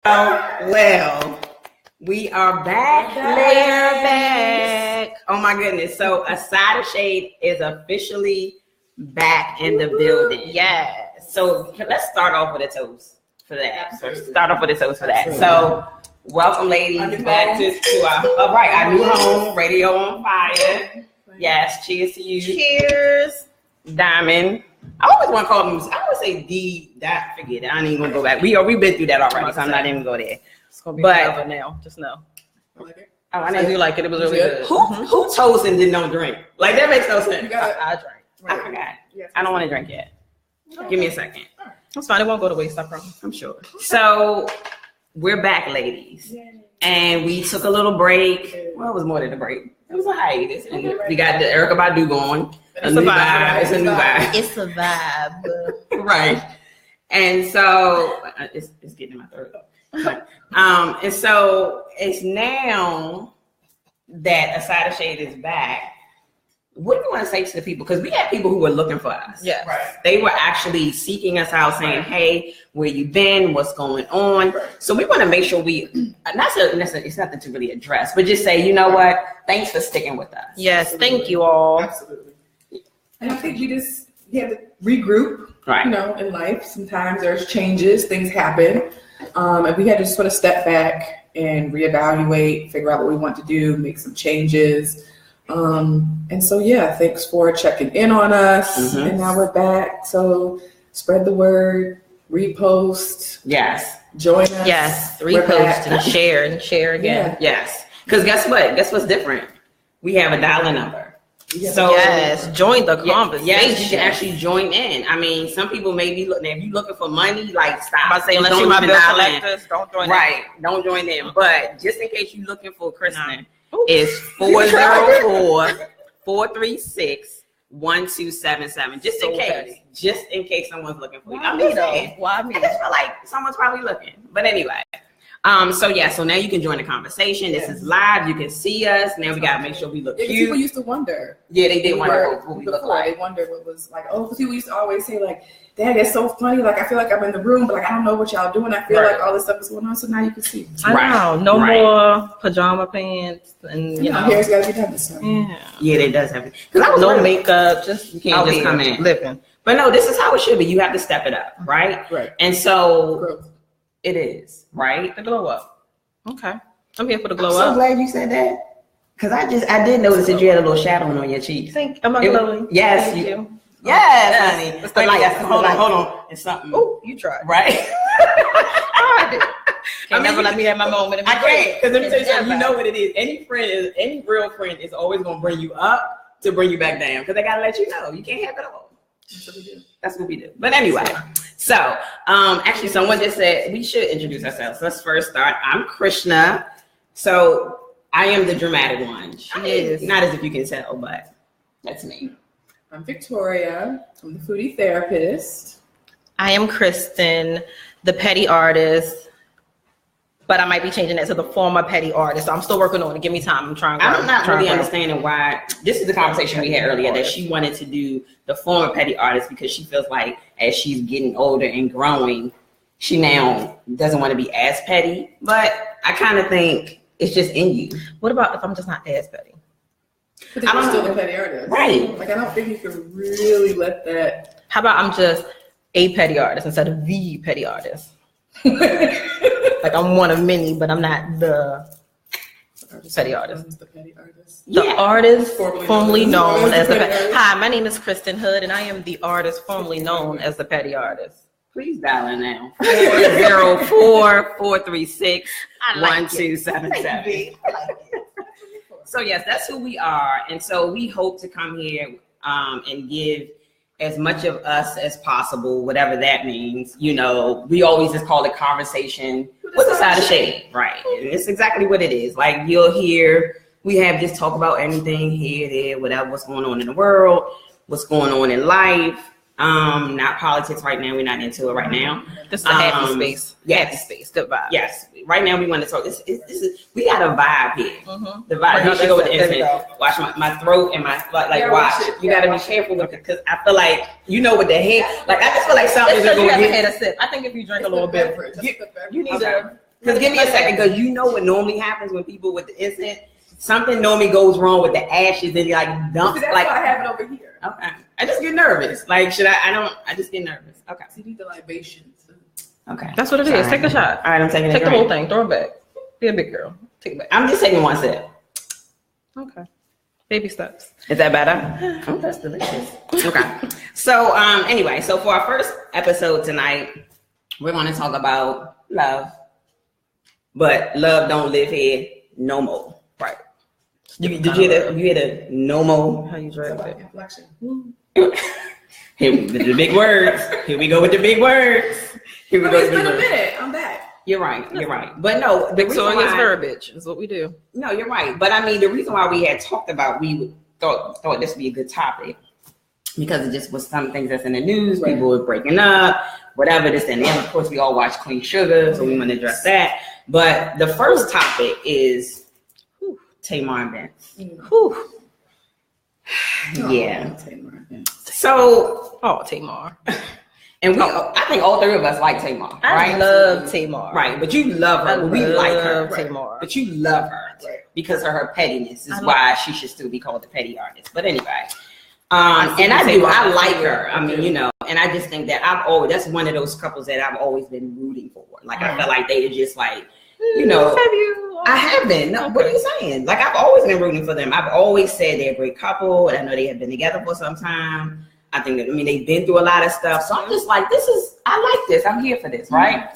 Well, we are back. We're back. Oh my goodness. So A Side of Shade is officially back in the building. Yes. So let's start off with a toast for that. So welcome ladies back to our new home, Radio on Fire. Yes, cheers to you. Cheers. Diamond. I always want to call them. I always say D. That forget it. I ain't even gonna go back. We've been through that already, so I'm not even going there. It's gonna be forever now. Just know. Oh, I know you like it. It was really good. Who toast and then don't drink? Like that makes no sense. I drank. I forgot. I don't want to drink yet. Give me a second. That's fine. It won't go to waste. I promise. I'm sure. So we're back, ladies, and we took a little break. Well, it was more than a break. It was a hiatus. We got the Erykah Badu going. It's a vibe. It's a new vibe. It's a vibe. Right. And so it's getting in my throat. And so it's now that A Side of Shade is back. What do you want to say to the people? Because we had people who were looking for us. Yeah. Right. They were actually seeking us out, saying, "Hey, where you been? What's going on?" Right. So we want to make sure it's nothing to really address, but just say, you know what? Thanks for sticking with us. Yes. Thank you all. Absolutely. And I think you have to regroup. Right. In life, sometimes there's changes, things happen, and we had to sort of step back and reevaluate, figure out what we want to do, make some changes. And so, thanks for checking in on us. Mm-hmm. And now we're back. So spread the word, repost. Yes. Join us. Yes. Repost and share again. Yeah. Yes. Because guess what? Guess what's different? We have a dial-in number. So join the conversation. Yes, you can actually join in. I mean, some people may be looking. If you're looking for money, like stop. I say unless you're my bill collectors, don't join. Right, don't join in. But just in case you're looking for Kristen, it's 404-436-1277. Just in case someone's looking for you. I'm just saying. Why me? I just feel like someone's probably looking. But anyway. So now you can join the conversation. This is live. You can see us. Now we gotta make sure we look cute. People used to wonder. Yeah, they did wonder what we look like. They wondered what was like. Oh, people used to always say like, "Dad, that's so funny. Like I feel like I'm in the room, but like I don't know what y'all doing. I feel like all this stuff is going on." So now you can see. I know. No more pajama pants and hair's gotta be done this time. Yeah, it does have no makeup. Just you can't just come in living. But no, this is how it should be. You have to step it up, right? Right. And so it is, right? The glow up. Okay. I'm here for the glow up. I'm so glad you said that. Because I did notice that you had a little shadowing on your cheeks. Am I glowing? Yes. Thank you. Yes, honey. It's the light. Hold on. It's something. Oh, you tried. Right? Can't never let me have my moment. I can't. Because let me tell you something. You know what it is. Any real friend is always going to bring you up to bring you back down. Because they got to let you know. You can't have it all. That's what we do. But anyway, so actually someone just said we should introduce ourselves. Let's first start. I'm Krishna. So I am the dramatic one. Not as if you can tell, but that's me. I'm Victoria. I'm the foodie therapist. I am Kristen, the petty artist. But I might be changing that to the former petty artist. So I'm still working on it. Give me time. I'm not really understanding why. This is the conversation we had earlier that she wanted to do the former petty artist because she feels like as she's getting older and growing, she now doesn't want to be as petty. But I kind of think it's just in you. What about if I'm just not as petty? But I'm still the petty artist. Right. Like I don't think you can really let that. How about I'm just a petty artist instead of the petty artist? Like I'm one of many, but I'm not the petty artist. The petty artist. The artist formerly known as the petty artist. Hi, my name is Kristen Hood, and I am the artist formerly known as the petty artist. Please dial in now. 404-436-1277. So yes, that's who we are, and so we hope to come here and give as much of us as possible, whatever that means. We always just call it conversation with a side of shade, right? And it's exactly what it is. Like you'll hear, we have just talk about anything here, there, whatever, what's going on in the world, what's going on in life. Not politics right now. We're not into it right now. This is a happy space. Yes. Happy space. Good vibe. Yes. Right now we want to talk. This is we got a vibe here. Mm-hmm. The vibe. You should go with the instrument. Watch my throat and my watch. You got to be careful with it because I feel like with the head. Like I just feel like something is going to get a sip. I think if you drink a little bit, you need to Because give me a second, because you know what normally happens when people with the incense, something normally goes wrong with the ashes and like dumps. See, that's like why I have it over here. Okay, I just get nervous. Like, should I just get nervous. Okay. So you need the libations. Okay. That's what it is. Take the shot. All right, I'm taking it. Take the whole thing. Throw it back. Be a big girl. Take it back. I'm just taking one sip. Okay. Baby steps. Is that better? Oh, that's delicious. Okay. So, anyway, so for our first episode tonight, we're going to talk about love, but love don't live here no more. Right. Did you hear the no more? How you drag it? Inflection. Here, the big words. Here we go with the big words. Here we go. It's been a minute. I'm back. You're right. But no, the reason Victoria's why, verbiage is what we do. no, you're right. But I mean, the reason why we had talked about, we thought this would be a good topic because it just was some things that's in the news. Right. People were breaking up, whatever this and then. Of course, we all watch Queen Sugar, so we want to address that. But the first topic is Tamar and Vince. Whew. Yeah. Tamar. So, Tamar. and I think all three of us like Tamar, I right? love Tamar. Right, but you love her. We like her. Tamar. But you love her because of her pettiness is why she should still be called the petty artist. But anyway, I like her. I mean, you know, and I just think that that's one of those couples that I've always been rooting for. Like, I felt like they are just like, you know. Have you? I have been. No, what are you saying? Like, I've always been rooting for them. I've always said they're a great couple. And I know they have been together for some time. I think that, they've been through a lot of stuff. So I'm just like, I like this. I'm here for this, right?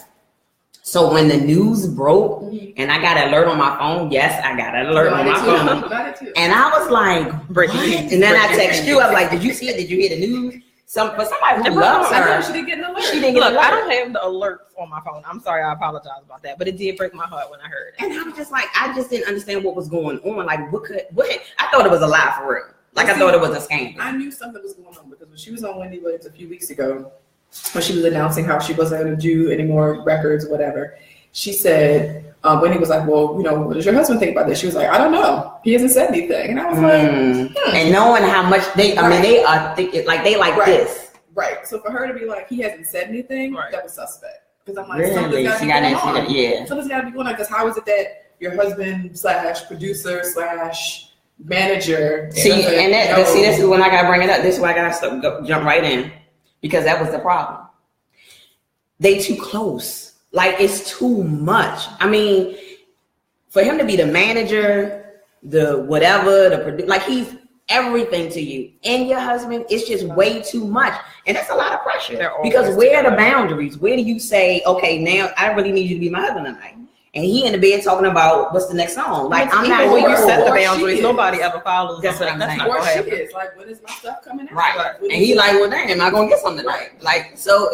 So when the news broke and I got an alert on my phone, yes, I got an alert on my phone. And I was like, what? And then I text you. I was like, did you see it? Did you hear the news? For somebody who loves her, She didn't get an alert. she didn't get Look, an alert. I don't have the alerts on my phone. I'm sorry. I apologize about that. But it did break my heart when I heard it. And I was just like, I just didn't understand what was going on. Like, what? I thought it was a lie for real. Like, I thought it was a scam. I knew something was going on because when she was on Wendy Williams a few weeks ago, when she was announcing how she wasn't going to do any more records or whatever, she said, Wendy was like, well, what does your husband think about this? She was like, I don't know. He hasn't said anything. And I was like, And knowing how much they are thinking, like, they like this. Right. So for her to be like, he hasn't said anything, that was suspect. Because I'm like, Really? something's got to be going on. Yeah. Something's got to be going on. Because how is it that your husband / producer / manager See, this is when I gotta bring it up. This is why I gotta jump right in, because that was the problem. They too close. Like, it's too much. I mean, for him to be the manager, the whatever, the producer, like, he's everything to you and your husband. It's just way too much, and that's a lot of pressure. Because where are the boundaries? Where do you say, okay, now I really need you to be my husband tonight? And he in the bed talking about what's the next song. Like, I'm not when you going set the or boundaries, she nobody ever follows. That's what I'm saying. not Or gonna she happen. is like, when is my stuff coming out? right. Like, And he like, well, damn, am I gonna get something tonight? Like, so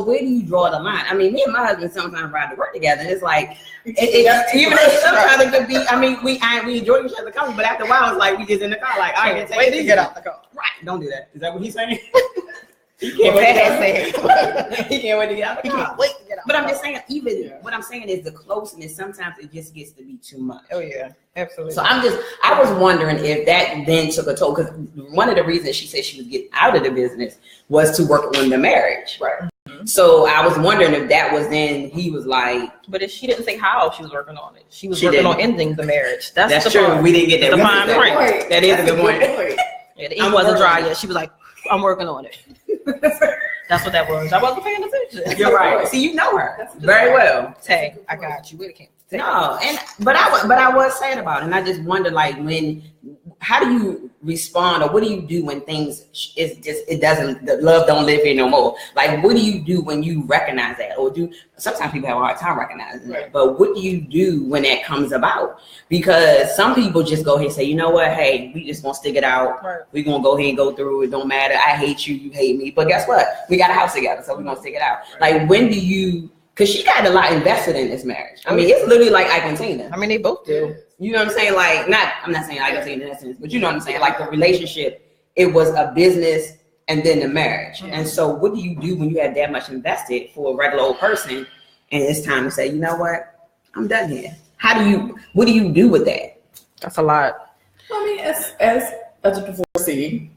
where do you draw the line? I mean, me and my husband sometimes ride to work together. And it's like, even though sometimes it could be. I mean, we enjoy each other company, but after a while, it's like we just in the car, like, I can't Wait till you get out the car. Right? Don't do that. Is that what he's saying? He can't wait to get out. He can't wait to get out the car. Wait to get out. But I'm just saying, what I'm saying is the closeness. Sometimes it just gets to be too much. Oh yeah, absolutely. So I was wondering if that then took a toll, because one of the reasons she said she was getting out of the business was to work on the marriage. Right. So I was wondering if that was then he was like. But if she didn't say how she was working on it, she was working on ending the marriage. That's the true. part. We didn't get that. The fine print. That is a good point. Yeah, the ink wasn't dry yet. She was like, I'm working on it. That's what that was. I wasn't paying attention. You're right. See, you know her very well. Hey, I got you. Where the camera? No, but I was sad about it, and I just wonder, like, how do you respond, or what do you do when things the love don't live here no more? Like, what do you do when you recognize that, or sometimes people have a hard time recognizing that, but what do you do when that comes about? Because some people just go ahead and say, you know what, hey, we just gonna stick it out. Right. We're gonna go ahead and go through it. Don't matter. I hate you, you hate me, but guess what? We got a house together, so we're gonna stick it out. Right. Like, when do you? Because she got a lot invested in this marriage. I mean, it's literally like Ike and Tina. I mean, they both do. You know what I'm saying? Like, I'm not saying Ike and Tina in that sense, but you know what I'm saying? Like, the relationship, it was a business and then the marriage. And so what do you do when you have that much invested for a regular old person and it's time to say, you know what? I'm done here. What do you do with that? That's a lot. I mean, as a divorcee,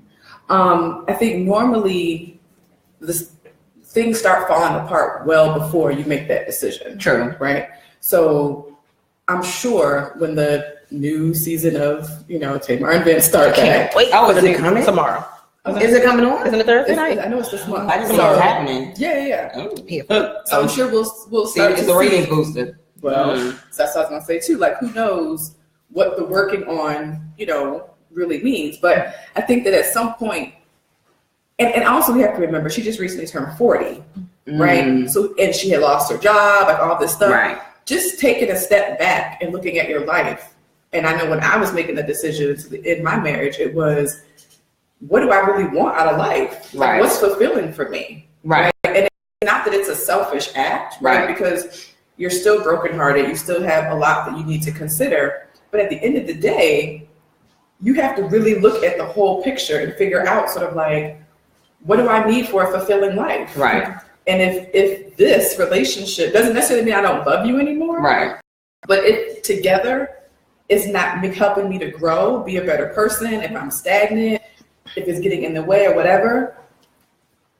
I think normally things start falling apart well before you make that decision. True. Right? So I'm sure when the new season of, Tamar and Vince start back. Wait, is it coming tomorrow? Is it coming on? Isn't it Thursday night? I know it's this month. I didn't know it's happening. Yeah. Oh. So I'm sure we'll See, start it's to the see. ratings booster. Well, so that's what I was gonna say too. Like, who knows what the working on, really means? But I think that at some point, and also we have to remember, she just recently turned 40, right? So, and she had lost her job, like all this stuff. Right. Just taking a step back and looking at your life. And I know when I was making the decisions in my marriage, it was, what do I really want out of life? Like, Right. what's fulfilling for me? Right. And it's not that it's a selfish act, right? Because you're still brokenhearted. You still have a lot that you need to consider. But at the end of the day, you have to really look at the whole picture and figure out sort of like, what do I need for a fulfilling life? Right. And if this relationship doesn't necessarily mean I don't love you anymore, Right. but if together it's not helping me to grow, be a better person, if I'm stagnant, if it's getting in the way or whatever.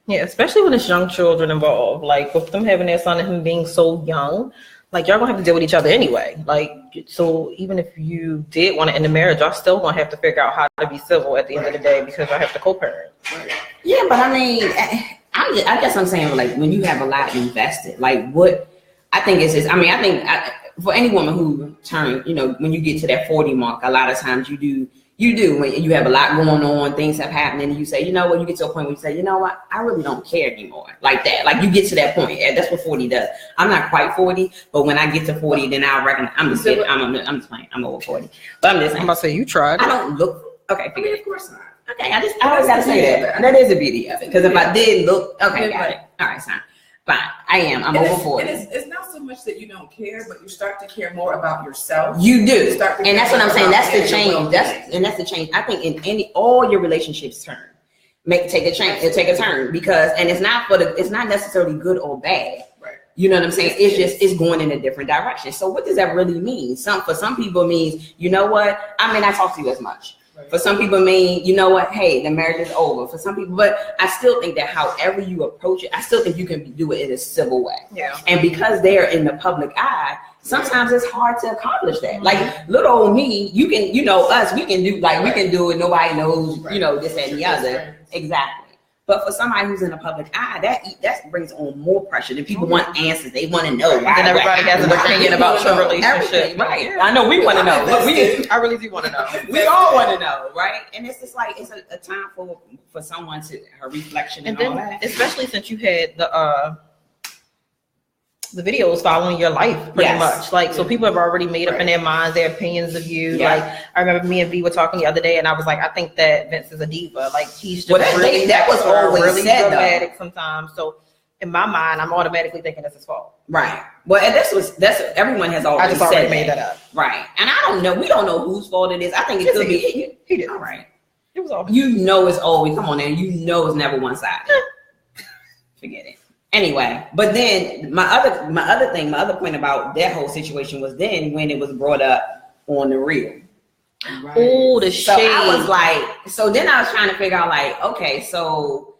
Yeah, especially when it's young children involved. Like with them having their son and him being so young, like y'all gonna have to deal with each other anyway. Like, so even if you did want to end the marriage, y'all still gonna have to figure out how to be civil at the end of the day because y'all have to co-parent. Yeah, but I mean, I guess I'm saying, like, when you have a lot invested, like, what I think is just, I think for any woman who turns, when you get to that 40 mark, a lot of times you do when you have a lot going on, things have happened, and you say, you get to a point where you say, you know what, I really don't care anymore, like that. Like, you get to that point. That's what 40 does. I'm not quite 40, but when I get to 40, then I reckon I'm just kidding. I'm just playing. I'm over 40, but I'm just saying. I'm about to say you tried. I don't look okay. I mean, of course not. Okay, I always gotta say that. That is a beauty of it. Because if I did look, okay, got it. All right, fine. I am. I'm over 40. And it's not so much that you don't care, but you start to care more about yourself. You do. You start to And that's care what I'm saying. about That's the your change. well-being. That's the change. I think in all your relationships take a turn because, and it's not necessarily good or bad. Right. You know what I'm saying? It's going in a different direction. So what does that really mean? For some people it means, you know what? I may not talk to you as much. Right. For some people, mean, you know what? Hey, the marriage is over. For some people, but I still think that however you approach it, I still think you can do it in a civil way. Yeah. And because they're in the public eye, sometimes it's hard to accomplish that. Like little old me, you can, us, we can do it. Nobody knows, this and the other. Exactly. But for somebody who's in the public eye, that brings on more pressure. And people want answers. They want to know. And then everybody has an opinion about your relationship. Right. Yeah. I know we want to know. But I really do want to know. We all want to know, right? And it's just like, it's a time for someone to her reflection and all that. Especially since you had the videos following your life pretty much. Like, so people have already made up in their minds their opinions of you. Yeah. Like, I remember me and V were talking the other day and I was like, I think that Vince is a diva. Like, he's just that was always really said, dramatic though. Sometimes. So in my mind, I'm automatically thinking that's his fault. Right. Well, and that's everyone has already I just already said made that up. Right. And I don't know. We don't know whose fault it is. I think it could be. He did. All right. It was all. It's always, come on now. It's never one-sided. Forget it. Anyway, but then my other point about that whole situation was then when it was brought up on The Real. Right. Oh, the shade. So I was like, then I was trying to figure out, like, okay, so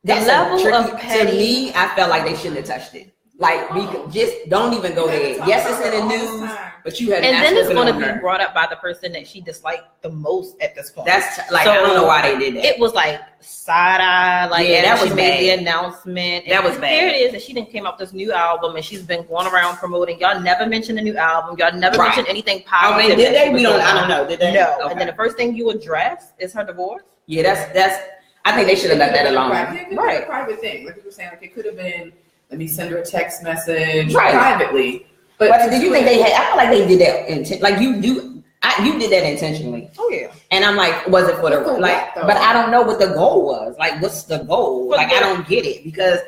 that's the level of petty. To me, I felt like they shouldn't have touched it. Like, just don't even go there. Yes, it's in the news, but you had. And then it's going to be brought up by the person that she disliked the most at this point. That's like, so I don't know why they did that. It was like side eye, like that was she made the announcement. That was bad. Here it is, and she didn't came out with this new album, and she's been going around promoting. Y'all never mentioned the new album. Y'all never mentioned anything positive. I mean, did they? I don't know. Did they? No. Okay. And then the first thing you address is her divorce. Yeah, that's. I think they should have let that alone. Right, a private thing. Like you were saying, like it could have been. Let me send her a text message privately. But did you think they had? I feel like they did that. Like you do. You did that intentionally. Oh yeah. And I'm like, was it for the like? But I don't know what the goal was. Like, what's the goal? Like, I don't get it because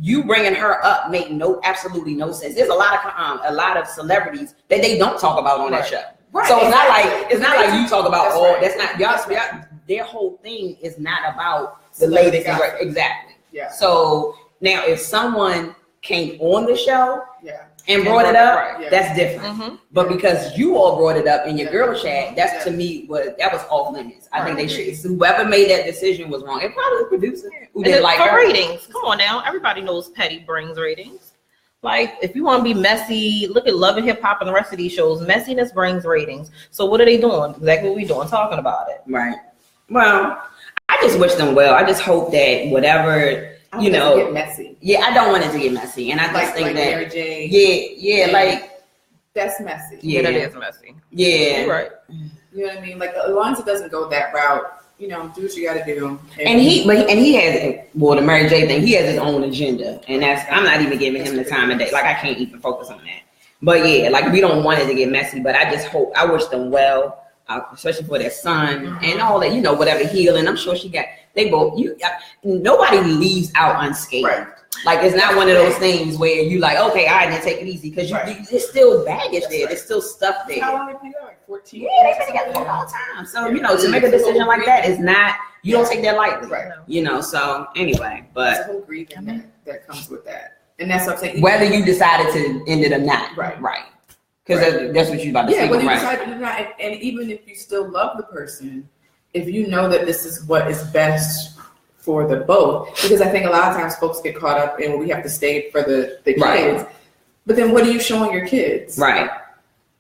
you bringing her up made absolutely no sense. There's a lot of celebrities that they don't talk about on that show. Right. So it's not like you talk about all. That's not y'all. Their whole thing is not about the latest. Exactly. Yeah. So now, if someone came on the show and brought it up, that's different. Mm-hmm. But because you all brought it up in your girl chat, that's to me that was off limits. I think they should. Whoever made that decision was wrong. And probably the producer who didn't like her. Ratings. Come on now, everybody knows petty brings ratings. Like, if you want to be messy, look at Love and Hip Hop and the rest of these shows. Messiness brings ratings. So what are they doing? Exactly what we're doing, talking about it. Right. Well, I just wish them well. I just hope that whatever, you know, get messy. Yeah, I don't want it to get messy, and I just think that Mary J. Yeah, like that's messy. Yeah, that is messy. Yeah, you're right. You know what I mean? Like, as long as it doesn't go that route, you know, do what you got to do. And he has, well, the Mary J thing, he has his own agenda, and that's, I'm not even giving him the time of day. Like, I can't even focus on that. But yeah, like, we don't want it to get messy, but I just hope, I wish them well, especially for their son and all that, you know, whatever healing. I'm sure they both, nobody leaves out unscathed. Right. Like, it's not one of those things where you like, okay, all right, then take it easy, because there's still baggage there. There's still stuff there. How long have they been together? Like 14 years? Yeah, they've been together for a long time. So, you know, to make a decision like that is not, you don't take that lightly. Right. You know, so anyway, but. There's a whole grieving that comes with that. And that's what I'm saying. Whether you decided to end it or not. Right. Right. Because that's what you're about to say. Yeah, whether you right. decide to not, and even if you still love the person, if you know that this is what is best for the both, because I think a lot of times folks get caught up in, well, we have to stay for the kids, right. But then what are you showing your kids? Right.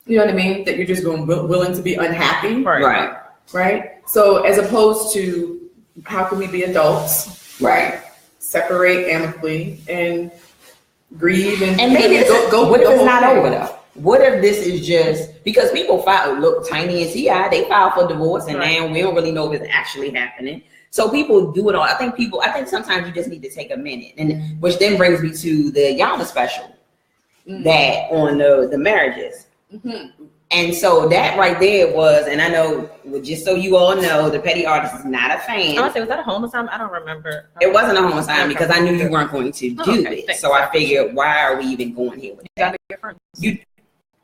You know what I mean? That you're just willing to be unhappy. Right. Right. So as opposed to, how can we be adults? Right. Separate amicably and grieve and maybe go. What if it's not over though? What if this is just because people look Tiny and T.I., they filed for divorce, and now we don't really know if it's actually happening. So people do it all. I think sometimes you just need to take a minute, and which then brings me to the Yana special that on the marriages. Mm-hmm. And so that right there was, and I know, just so you all know, the Petty Artist is not a fan. I was that a homicide? I don't remember. It wasn't a homicide because I knew you weren't going to do it. So I figured, why are we even going here with that?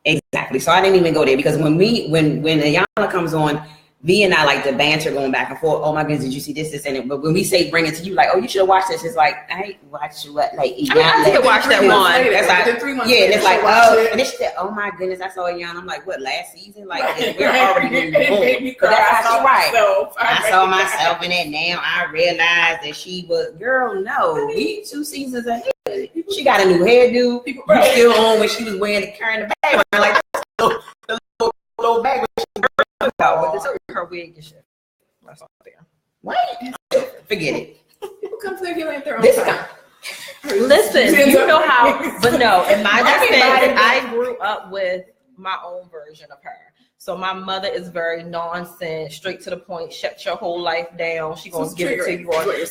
Exactly. So I didn't even go there because when Ayana comes on, V and I like to banter going back and forth. Oh my goodness, did you see this and it? But when we say bring it to you, like, oh, you should have watched this. It's like, I ain't watched what, like, I did watch that one. That's like, 3 months. Yeah, and it's like, oh, and it's just, oh my goodness, I saw Ayana. I'm like, what, last season? Like, we're already in the boom. But that's how she right. I saw myself in it. Now I realized that she was, girl, no, we 2 seasons ahead. She got a new hairdo. You still on when she was wearing carrying the bag, like the little bag. Her wig and shit. That's all there. What? Forget it. People come to their healing at their own This time. Listen, you know how, but no, in my defense, I grew up with my own version of her. So my mother is very nonsense, straight to the point, shut your whole life down. She gonna give it to you.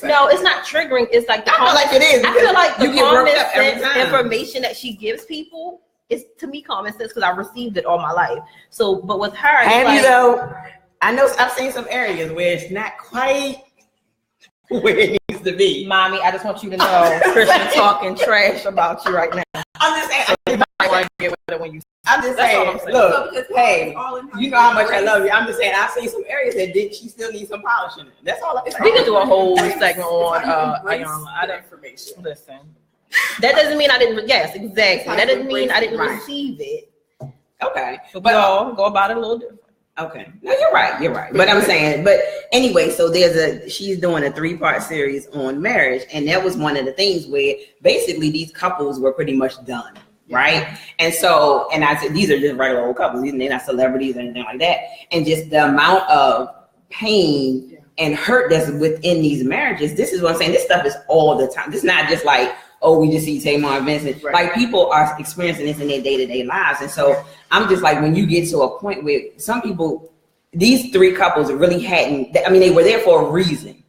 No, it's not triggering. It's like I feel like it is. I feel like the you get worked common up every sense time. information that she gives people is, to me, common sense because I received it all my life. So, but with her, have you though? I know I've seen some areas where it's not quite where it needs to be. Mommy, I just want you to know, Christian talking trash about you right now. I'm just saying. I'm just saying. saying. Look, hey, you know how much I love you. I'm just saying. I've seen some areas that she still needs some polishing. That's all. We can do a whole segment on Ayana. I don't information. Listen. That doesn't mean I didn't. Yes, exactly. That doesn't mean I didn't receive it. Okay, but we all go about it a little different. Okay, no, you're right. But I'm saying, but anyway, so she's doing a 3-part series on marriage, and that was one of the things where basically these couples were pretty much done, right? And so, and I said these are just regular old couples, they're not celebrities or anything like that, and just the amount of pain and hurt that's within these marriages. This is what I'm saying. This stuff is all the time. This is not just like, oh, we just see Tamar and Vincent. Right. Like, people are experiencing this in their day-to-day lives. And so I'm just like, when you get to a point where some people, these 3 couples really hadn't, I mean, they were there for a reason,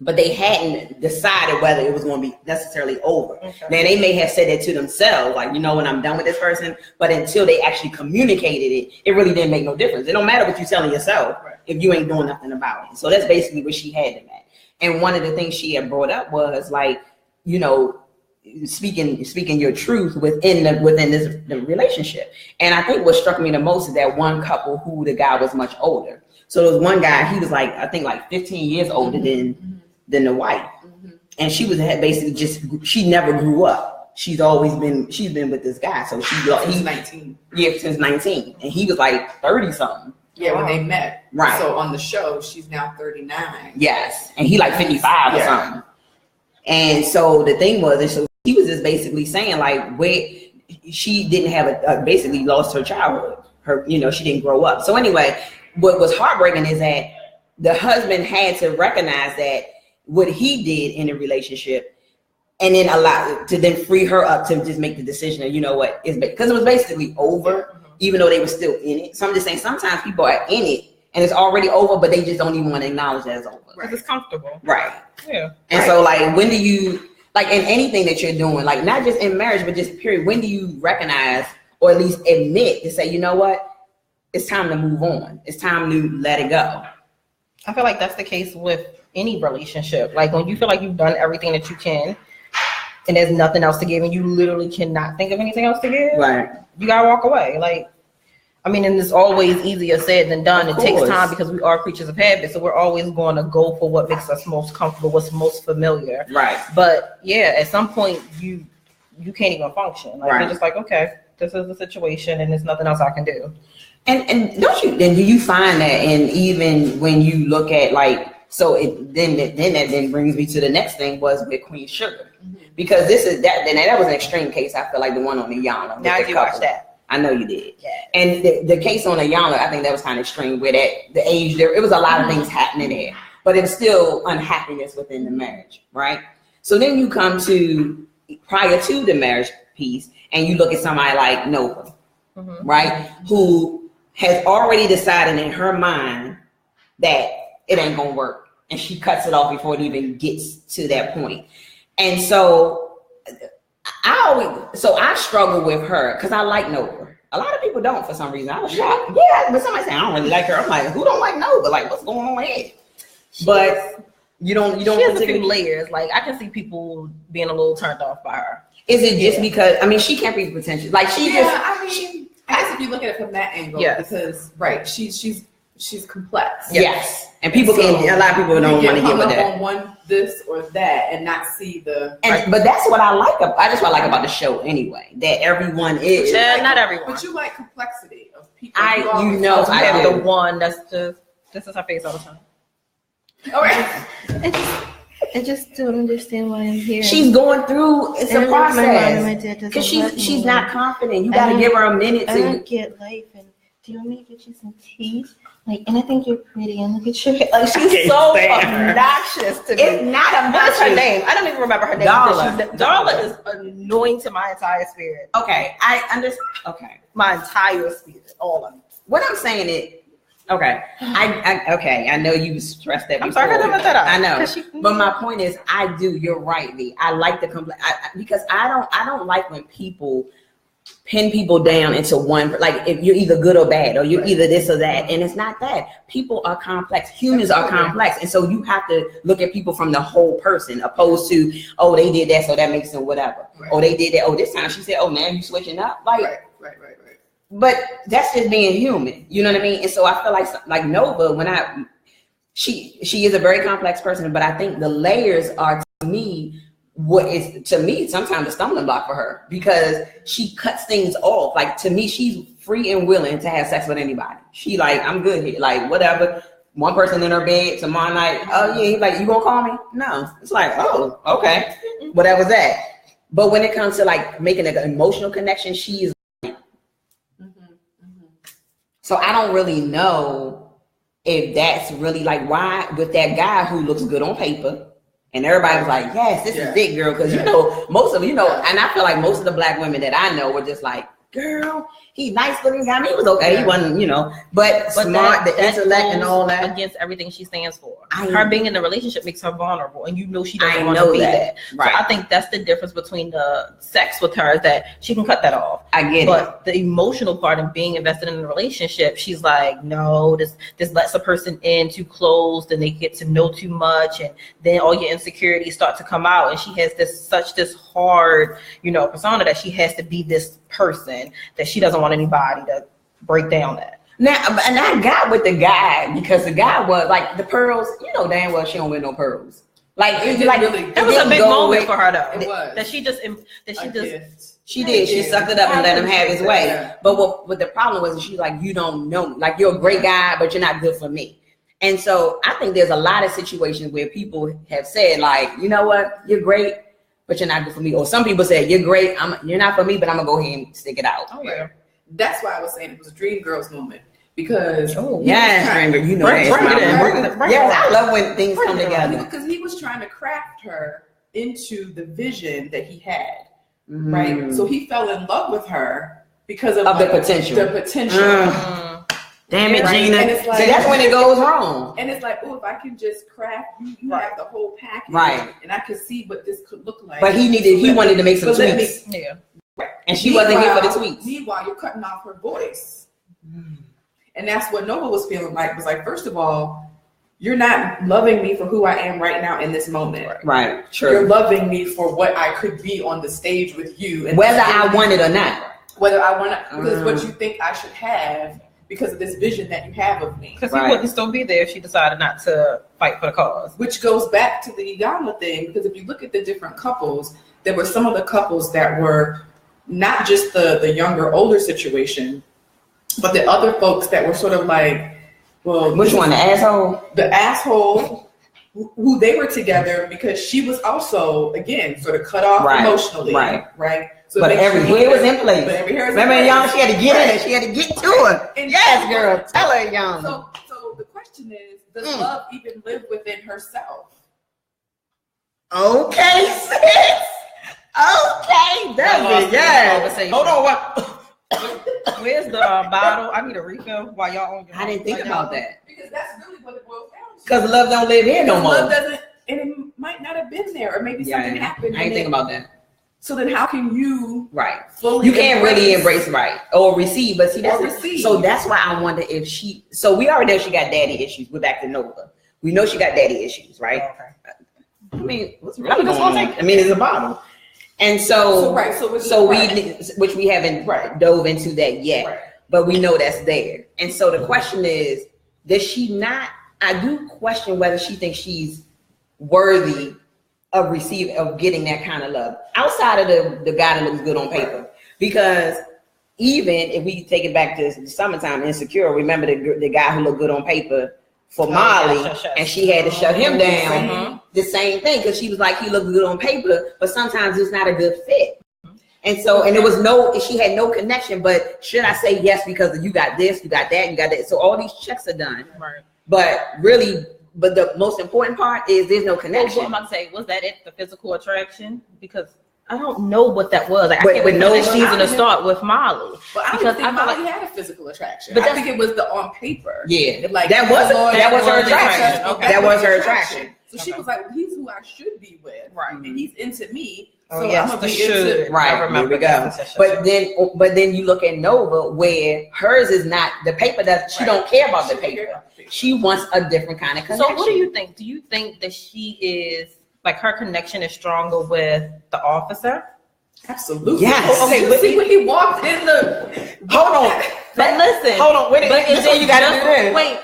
but they hadn't decided whether it was going to be necessarily over. Okay. Now, they may have said that to themselves, like, you know, when I'm done with this person, but until they actually communicated it, it really didn't make no difference. It don't matter what you're telling yourself if you ain't doing nothing about it. So that's basically what she had them at. And one of the things she had brought up was like, you know, speaking your truth within the relationship. And I think what struck me the most is that one couple who the guy was much older. So there was one guy, he was like, I think like 15 years older than the wife. And she was basically she never grew up. She's been with this guy. So he's 19. Yeah, since 19. And he was like 30 something. Yeah, when they met. Right. So on the show, she's now 39. Yes. And he like 55 or something. And so the thing was, he was just basically saying like where she didn't have basically lost her childhood. Her, she didn't grow up. So anyway, what was heartbreaking is that the husband had to recognize that what he did in the relationship, and then allow to then free her up to just make the decision of, because it was basically over, even though they were still in it. So I'm just saying sometimes people are in it and it's already over, but they just don't even want to acknowledge that it's over. Because it's comfortable. Right. Yeah. And so like, when do you, like in anything that you're doing, like not just in marriage, but just period, when do you recognize or at least admit to say, you know what, it's time to move on. It's time to let it go. I feel like that's the case with any relationship. Like when you feel like you've done everything that you can and there's nothing else to give and you literally cannot think of anything else to give, right? You gotta walk away. Like, I mean, and it's always easier said than done. It takes time because we are creatures of habit. So we're always going to go for what makes us most comfortable, what's most familiar. Right. But yeah, at some point you can't even function. Like you're just like, okay, this is the situation and there's nothing else I can do. And do you find that, and even when you look at like, so that brings me to the next thing was with Queen Sugar, because that was an extreme case. I feel like the one on Iyanla. Now you watched that. I know you did. Yeah. And the case on Iyanla, I think that was kind of extreme. Where the age there, it was a lot of things happening there, but it was still unhappiness within the marriage, right? So then you come to prior to the marriage piece, and you look at somebody like Nova, right, who has already decided in her mind that it ain't gonna work, and she cuts it off before it even gets to that point. And so I struggle with her because I like Nova. A lot of people don't for some reason. I was shocked. Yeah, but somebody saying I don't really like her. I'm like, who don't like Nova? Like, what's going on here? But you don't. She has a few layers. Like I can see people being a little turned off by her. Is it just because? I mean, she can't be pretentious. Like she just. I guess if you look at it from that angle, because she's complex. Yes, and people a lot of people don't want to get with that. On one this or that, and not see the. But that's what I like. That's what I like about the show anyway. That everyone is. Not everyone. But you like complexity of people. I have the one that's just this is her face all the time. All right. I just don't understand why I'm here. She's going through. It's a process. Because she's not confident. You got to give her a minute to. I don't get life. And do you want me to get you some tea? Like, and I think you're pretty. And look at your hair. Like she's so obnoxious to me. It's not obnoxious. What's her name? I don't even remember her name. Darla is annoying to my entire spirit. Okay, I understand. Okay, my entire spirit, all of it. What I'm saying is. Okay, I know you stressed that. I'm sorry, I know, but my point is, I do. You're right, Lee. I like the because I don't like when people pin people down into one. Like if you're either good or bad, or you're either this or that, and it's not that. People are complex. Humans are complex, and so you have to look at people from the whole person, opposed to they did that, so that makes them whatever. Right. They did that. This time she said, now you switching up. Like right. But that's just being human, you know what I mean? And so I feel like Nova, she is a very complex person, but I think the layers are to me sometimes a stumbling block for her, because she cuts things off. Like to me, she's free and willing to have sex with anybody. She like, I'm good here, like whatever. One person in her bed tomorrow night, like you gonna call me? No, it's like, okay, whatever's that. But when it comes to like making an emotional connection, she is. So I don't really know if that's really like why with that guy who looks good on paper and everybody's like, yes, this is it, girl. Because most of and I feel like most of the black women that I know were just like, girl, he's nice looking guy. He was okay. He wasn't, but smart, the intellect and all that. Against everything she stands for. Her being in the relationship makes her vulnerable, and she doesn't want to be that. Right. So I think that's the difference between the sex with her, is that she can cut that off. I get it. But the emotional part of being invested in the relationship, she's like, no, this lets a person in too close, and they get to know too much, and then all your insecurities start to come out, and she has this hard, persona that she has to be this person that she doesn't want anybody to break down that. Now, and I got with the guy because the guy was like the pearls. Damn well she don't wear no pearls. Like it was a big moment for her though. It was. She did. She sucked it up and let him have his way. Yeah. But what the problem was, she's like, you don't know me. Like you're a great guy, but you're not good for me. And so I think there's a lot of situations where people have said like, you know what, you're great, but you're not good for me. Or some people say, you're great, you're not for me, but I'm gonna go ahead and stick it out. Oh yeah. That's why I was saying it was a dream girls moment. Because yes, you know, bring it. Yes, I love when things come together. Because he was trying to craft her into the vision that he had, right? So he fell in love with her because of the potential. The potential. Damn it, right? Gina. And it's like, see, that's when it goes wrong. And it's like, oh, if I can just craft, you have the whole package, right? And I could see what this could look like. But he wanted to make some tweaks. Yeah. And she wasn't here for the tweets. Meanwhile, you're cutting off her voice. And that's what Nova was feeling like. Was like, first of all, you're not loving me for who I am right now in this moment. Right. True. You're loving me for what I could be on the stage with you. And whether I want it or not. Whether I want it, because what you think I should have because of this vision that you have of me. Because he wouldn't still be there if she decided not to fight for the cause. Which goes back to the Iyanla thing, because if you look at the different couples, there were some of the couples that were not just the younger, older situation, but the other folks that were sort of like, well, which one, the asshole? The asshole, who they were together because she was also, again, sort of cut off emotionally, right? So but every hair was in place. Remember, Young, she had to get in it. She had to get to it. And yes, girl, tell her, Young. So the question is, does love even live within herself? Okay, sis. Okay, that's it. Yeah. Hold on, what? Where's the bottle? I need a refill while y'all on. I didn't think about that. Because that's really what it boils down to. Because love don't live here no more. Love doesn't, and it might not have been there, or maybe something happened. I didn't think about that. So then, how can you fully? You can't really embrace or receive, but see that's receive. So that's why I wonder if she. So we already know she got daddy issues. We're back to Nova. We know she got daddy issues, right? Okay. I mean, what's really going on? I mean, it's a bottle. And so which we haven't dove into that yet, but we know that's there. And so the question is, does she not? I do question whether she thinks she's worthy of getting that kind of love outside of the guy that looks good on paper. Because even if we take it back to the summertime, Insecure, remember the guy who looked good on paper for Molly, and she had to shut him down. The same thing, because she was like, he looked good on paper, but sometimes it's not a good fit. And so, and she had no connection, but should I say yes because you got this, you got that, you got that. So all these checks are done. Right. But really, the most important part is there's no connection. What I'm about to say, was that it, the physical attraction? Because I don't know what that was. Like, I can't with no season to start with Molly. But I don't think Molly had a physical attraction. But I think it was the on paper. Yeah, like that was her attraction. Okay. That was her attraction. So she was like, well, he's who I should be with, right? And he's into me. So yes, I'm gonna be into, right. I remember that. But then you look at Nova, where hers is not the paper. That she don't care about the paper. She wants a different kind of connection. So what do you think? Do you think that she is like her connection is stronger with the officer? Absolutely. Yes. Okay. But see when he walked in the. Hold on. But listen. Hold on. Wait. You gotta do this. Wait.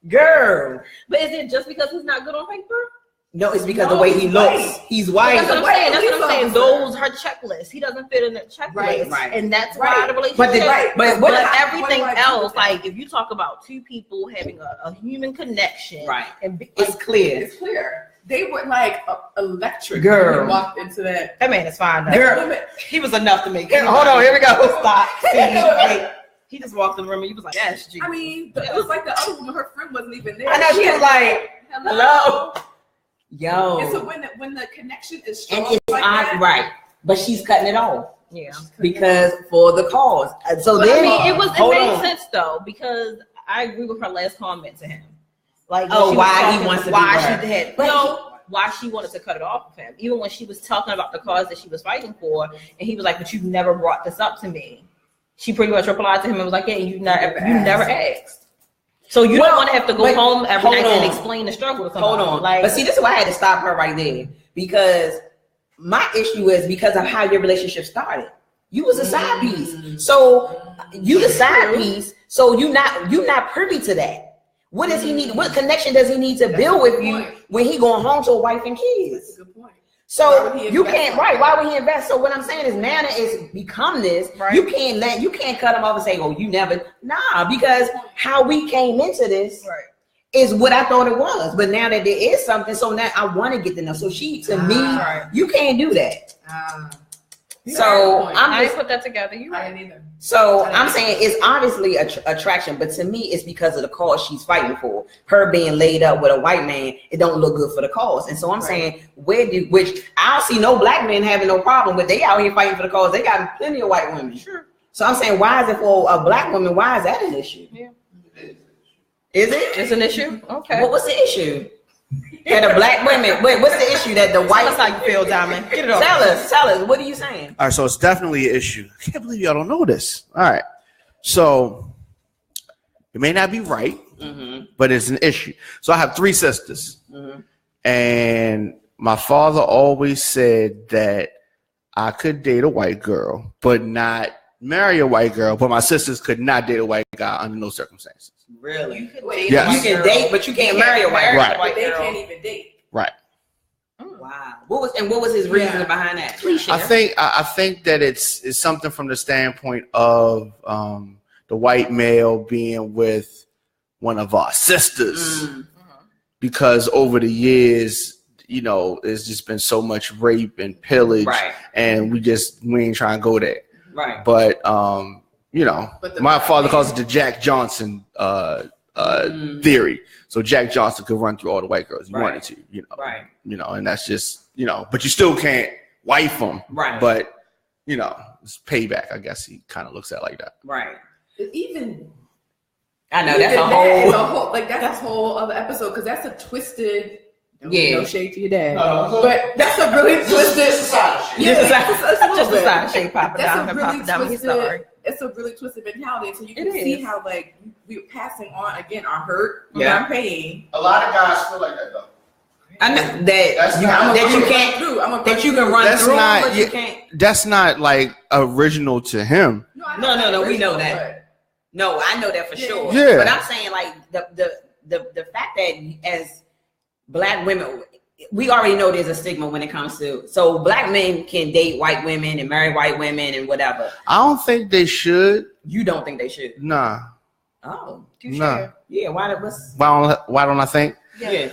Girl. But is it just because he's not good on paper? No, it's because the way he looks. He's white. That's what I'm saying. Those her checklist. He doesn't fit in the checklist, and that's why the relationship. But everything else, like if you talk about two people having a human connection, right? And it's clear. It's clear. They were like electric. Girl, when he walked into that. That man is fine. Girl, he was enough to make. Hold on, here we go. Stop. He just walked in the room and he was like, "Yes, I mean, it was like the other woman. Her friend wasn't even there. I know she was like, "Hello." Yo. And so when the connection is strong, and it's like that, right, but she's cutting it off. Yeah, because for the cause. So but then I mean, it made sense though, because I agree with her last comment to him. Like, why he wants to why she wanted to cut it off with him, even when she was talking about the cause that she was fighting for, and he was like, "But you've never brought this up to me." She pretty much replied to him and was like, "Yeah, you never asked." So you don't want to have to go home every night and explain the struggle to somebody. Hold on. But see, this is why I had to stop her right there. Because my issue is because of how your relationship started. You was a side piece. So you the side piece. So you not privy to that. What does he need? What connection does he need to build with you when he going home to a wife and kids? That's a good point. So you can't, why would he invest? So what I'm saying is Nana is become this. Right. You can't cut him off and say, oh, you never, nah, because how we came into this is what I thought it was. But now that there is something, so now I want to get to know. So to me, you can't do that. So I didn't put that together. You I right. didn't either. So I'm saying it's obviously attraction, but to me, it's because of the cause she's fighting for. Her being laid up with a white man, it don't look good for the cause. And so I'm saying, which I don't see no black men having no problem with. They out here fighting for the cause. They got plenty of white women. Sure. So I'm saying, why is it for a black woman? Why is that an issue? Yeah. Is it? It's an issue. Okay. Well, what's the issue? That a black women. Wait, what's the issue that the white? Tell us how you feel, Diamond. Get it off. Tell us. What are you saying? All right, so it's definitely an issue. I can't believe y'all don't know this. All right, so it may not be right, but it's an issue. So I have 3 sisters, and my father always said that I could date a white girl, but not marry a white girl. But my sisters could not date a white guy under no circumstances. Really? Yes. You can date, but you can't marry a white Right. white They girl. can't even date. Right. Wow. What was his reason behind that? I think that it's something from the standpoint of the white male being with one of our sisters, because over the years, there's just been so much rape and pillage, and we ain't trying to go there. Right. But my father calls it the Jack Johnson theory. So Jack Johnson could run through all the white girls he wanted to, Right. And that's just, but you still can't wife them. Right. But, it's payback. I guess he kind of looks at it like that. Right. Even I know that's even a that is whole. that's a whole other episode, because that's a twisted. Yeah. No shade to your dad, but that's a really twisted. Just a side shade, Papa That's Down. a really Papa Down. He's sorry. twisted. It's a really twisted mentality. So you can see how we're passing on again our hurt, our pain. A lot of guys feel like that though. I know that you can run That's through, not- but you yeah. can't. That's not like original to him. No, we know that. No, I know that for sure. Yeah. But I'm saying like the fact that as black women, we already know there's a stigma when it comes to, so black men can date white women and marry white women and whatever. I don't think they should. You don't think they should? Nah. Oh, Nah. yeah. Why don't I think? Yeah.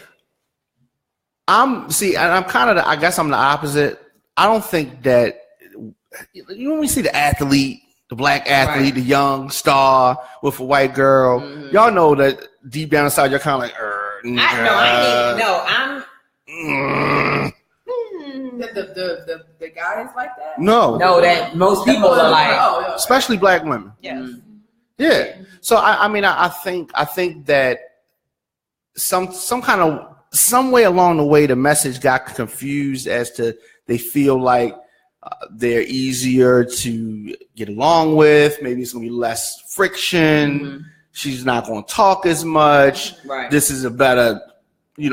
I'm kind of I guess I'm the opposite. I don't think that when we see the athlete, the black athlete, the young star with a white girl, y'all know that deep down inside you're kind of like, The guys like that. No, that most people are like, especially black women. yes. Yeah. So I think that some way along the way the message got confused as to they feel like they're easier to get along with. Maybe it's gonna be less friction. She's not gonna talk as much. Right. This is a better,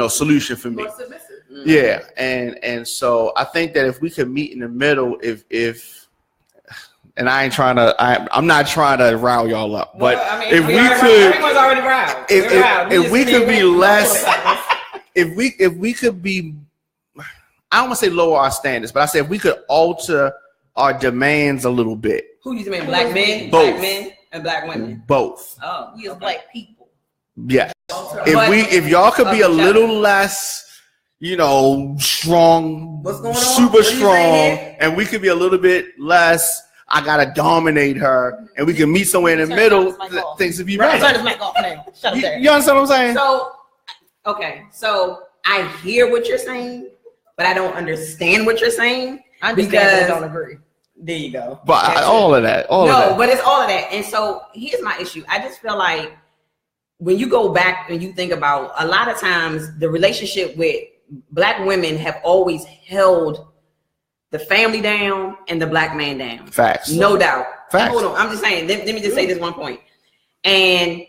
solution for me. More submissive. Yeah, and so I think that if we could meet in the middle, if and I'm not trying to rile y'all up, but if we could, everyone's already riled. if we could be less, if we could be, I don't want to say lower our standards, but I say if we could alter our demands a little bit. Who you mean, black men, Both. black men, and black women? Both. Oh, We as black people. Yeah. If y'all could be a little less, strong, What's going on? super What are you strong, saying here? and we could be a little bit less, I gotta dominate her, and we can meet somewhere in the middle, things would be Turn right. this mic off now. Shut up there. You understand what I'm saying? So, okay, so I hear what you're saying, but I don't understand what you're saying. I understand, but I don't agree. There you go. But That's all it. of that, all of that. But it's all of that. And so here's my issue. I just feel like when you go back and you think about, a lot of times the relationship with black women have always held the family down and the black man down. Facts. No doubt. Facts. Hold on. I'm just saying, let me just say this one point. And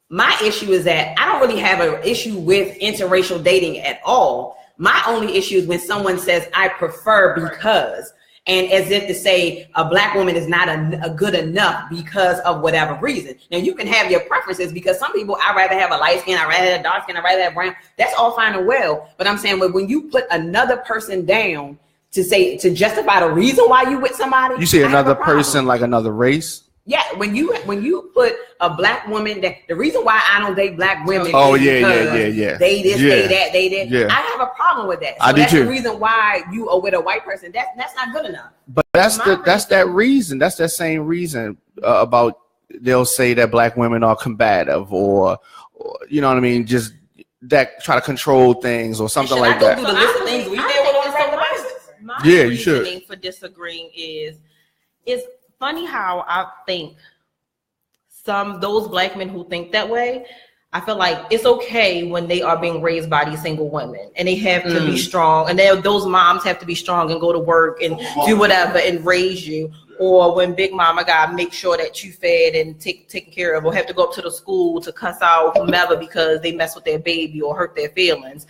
my issue is that I don't really have an issue with interracial dating at all. My only issue is when someone says, I prefer because, and as if to say a black woman is not a good enough because of whatever reason. Now you can have your preferences, because some people, I'd rather have a light skin, I'd rather have a dark skin, I'd rather have brown. That's all fine and well. But I'm saying, when you put another person down to justify the reason why you with somebody. You say I have another a problem. person like another race? Yeah, when you put a black woman, that the reason why I don't date black women. Oh is yeah. They this, they that, they that. Yeah. I have a problem with that. So I do that's too. the reason why you are with a white person. That's not good enough. But that's that reason. That's that same reason about they'll say that black women are combative or you know what I mean, just that try to control things or something like that. Through the list of things we deal with on a regular basis. My Yeah, you should. reasoning for disagreeing is it's funny how I think those black men who think that way, I feel like it's okay when they are being raised by these single women and they have to be strong, and those moms have to be strong and go to work and do whatever and raise you. Or when Big Mama gotta make sure that you fed and taken care of, or have to go up to the school to cuss out whomever because they mess with their baby or hurt their feelings.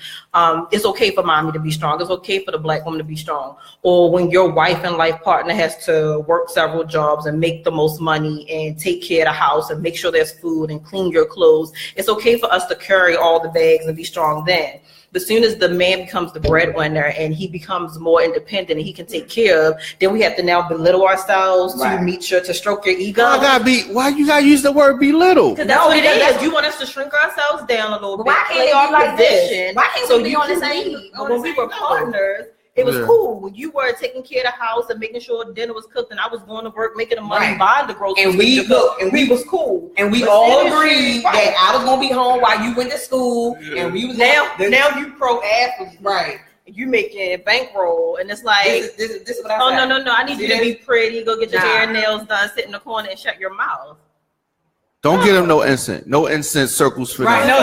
It's okay for mommy to be strong. It's okay for the black woman to be strong. Or when your wife and life partner has to work several jobs and make the most money and take care of the house and make sure there's food and clean your clothes. It's okay for us to carry all the bags and be strong then. But as soon as the man becomes the breadwinner and he becomes more independent and he can take care of, then we have to now belittle ourselves to stroke your ego. Why you gotta use the word belittle? Because that's what it is. You want us to shrink ourselves down a little bit. Why can't play it our be like position this? Why can't so we be you on the can same- lead? on But when the we same were level? partners, it was Yeah. cool. When you were taking care of the house and making sure dinner was cooked and I was going to work, making the money, Right. buying the groceries. And we we was cool. And we But all then agreed right. that I was gonna be home while you went to school, and we was Now now you pro athlete. right. You making bankroll and it's like, This is what I oh said. no, I need you to be pretty. Go get your Nah. hair and nails done, sit in the corner and shut your mouth. Don't get him no incense. No incense circles for Right, them.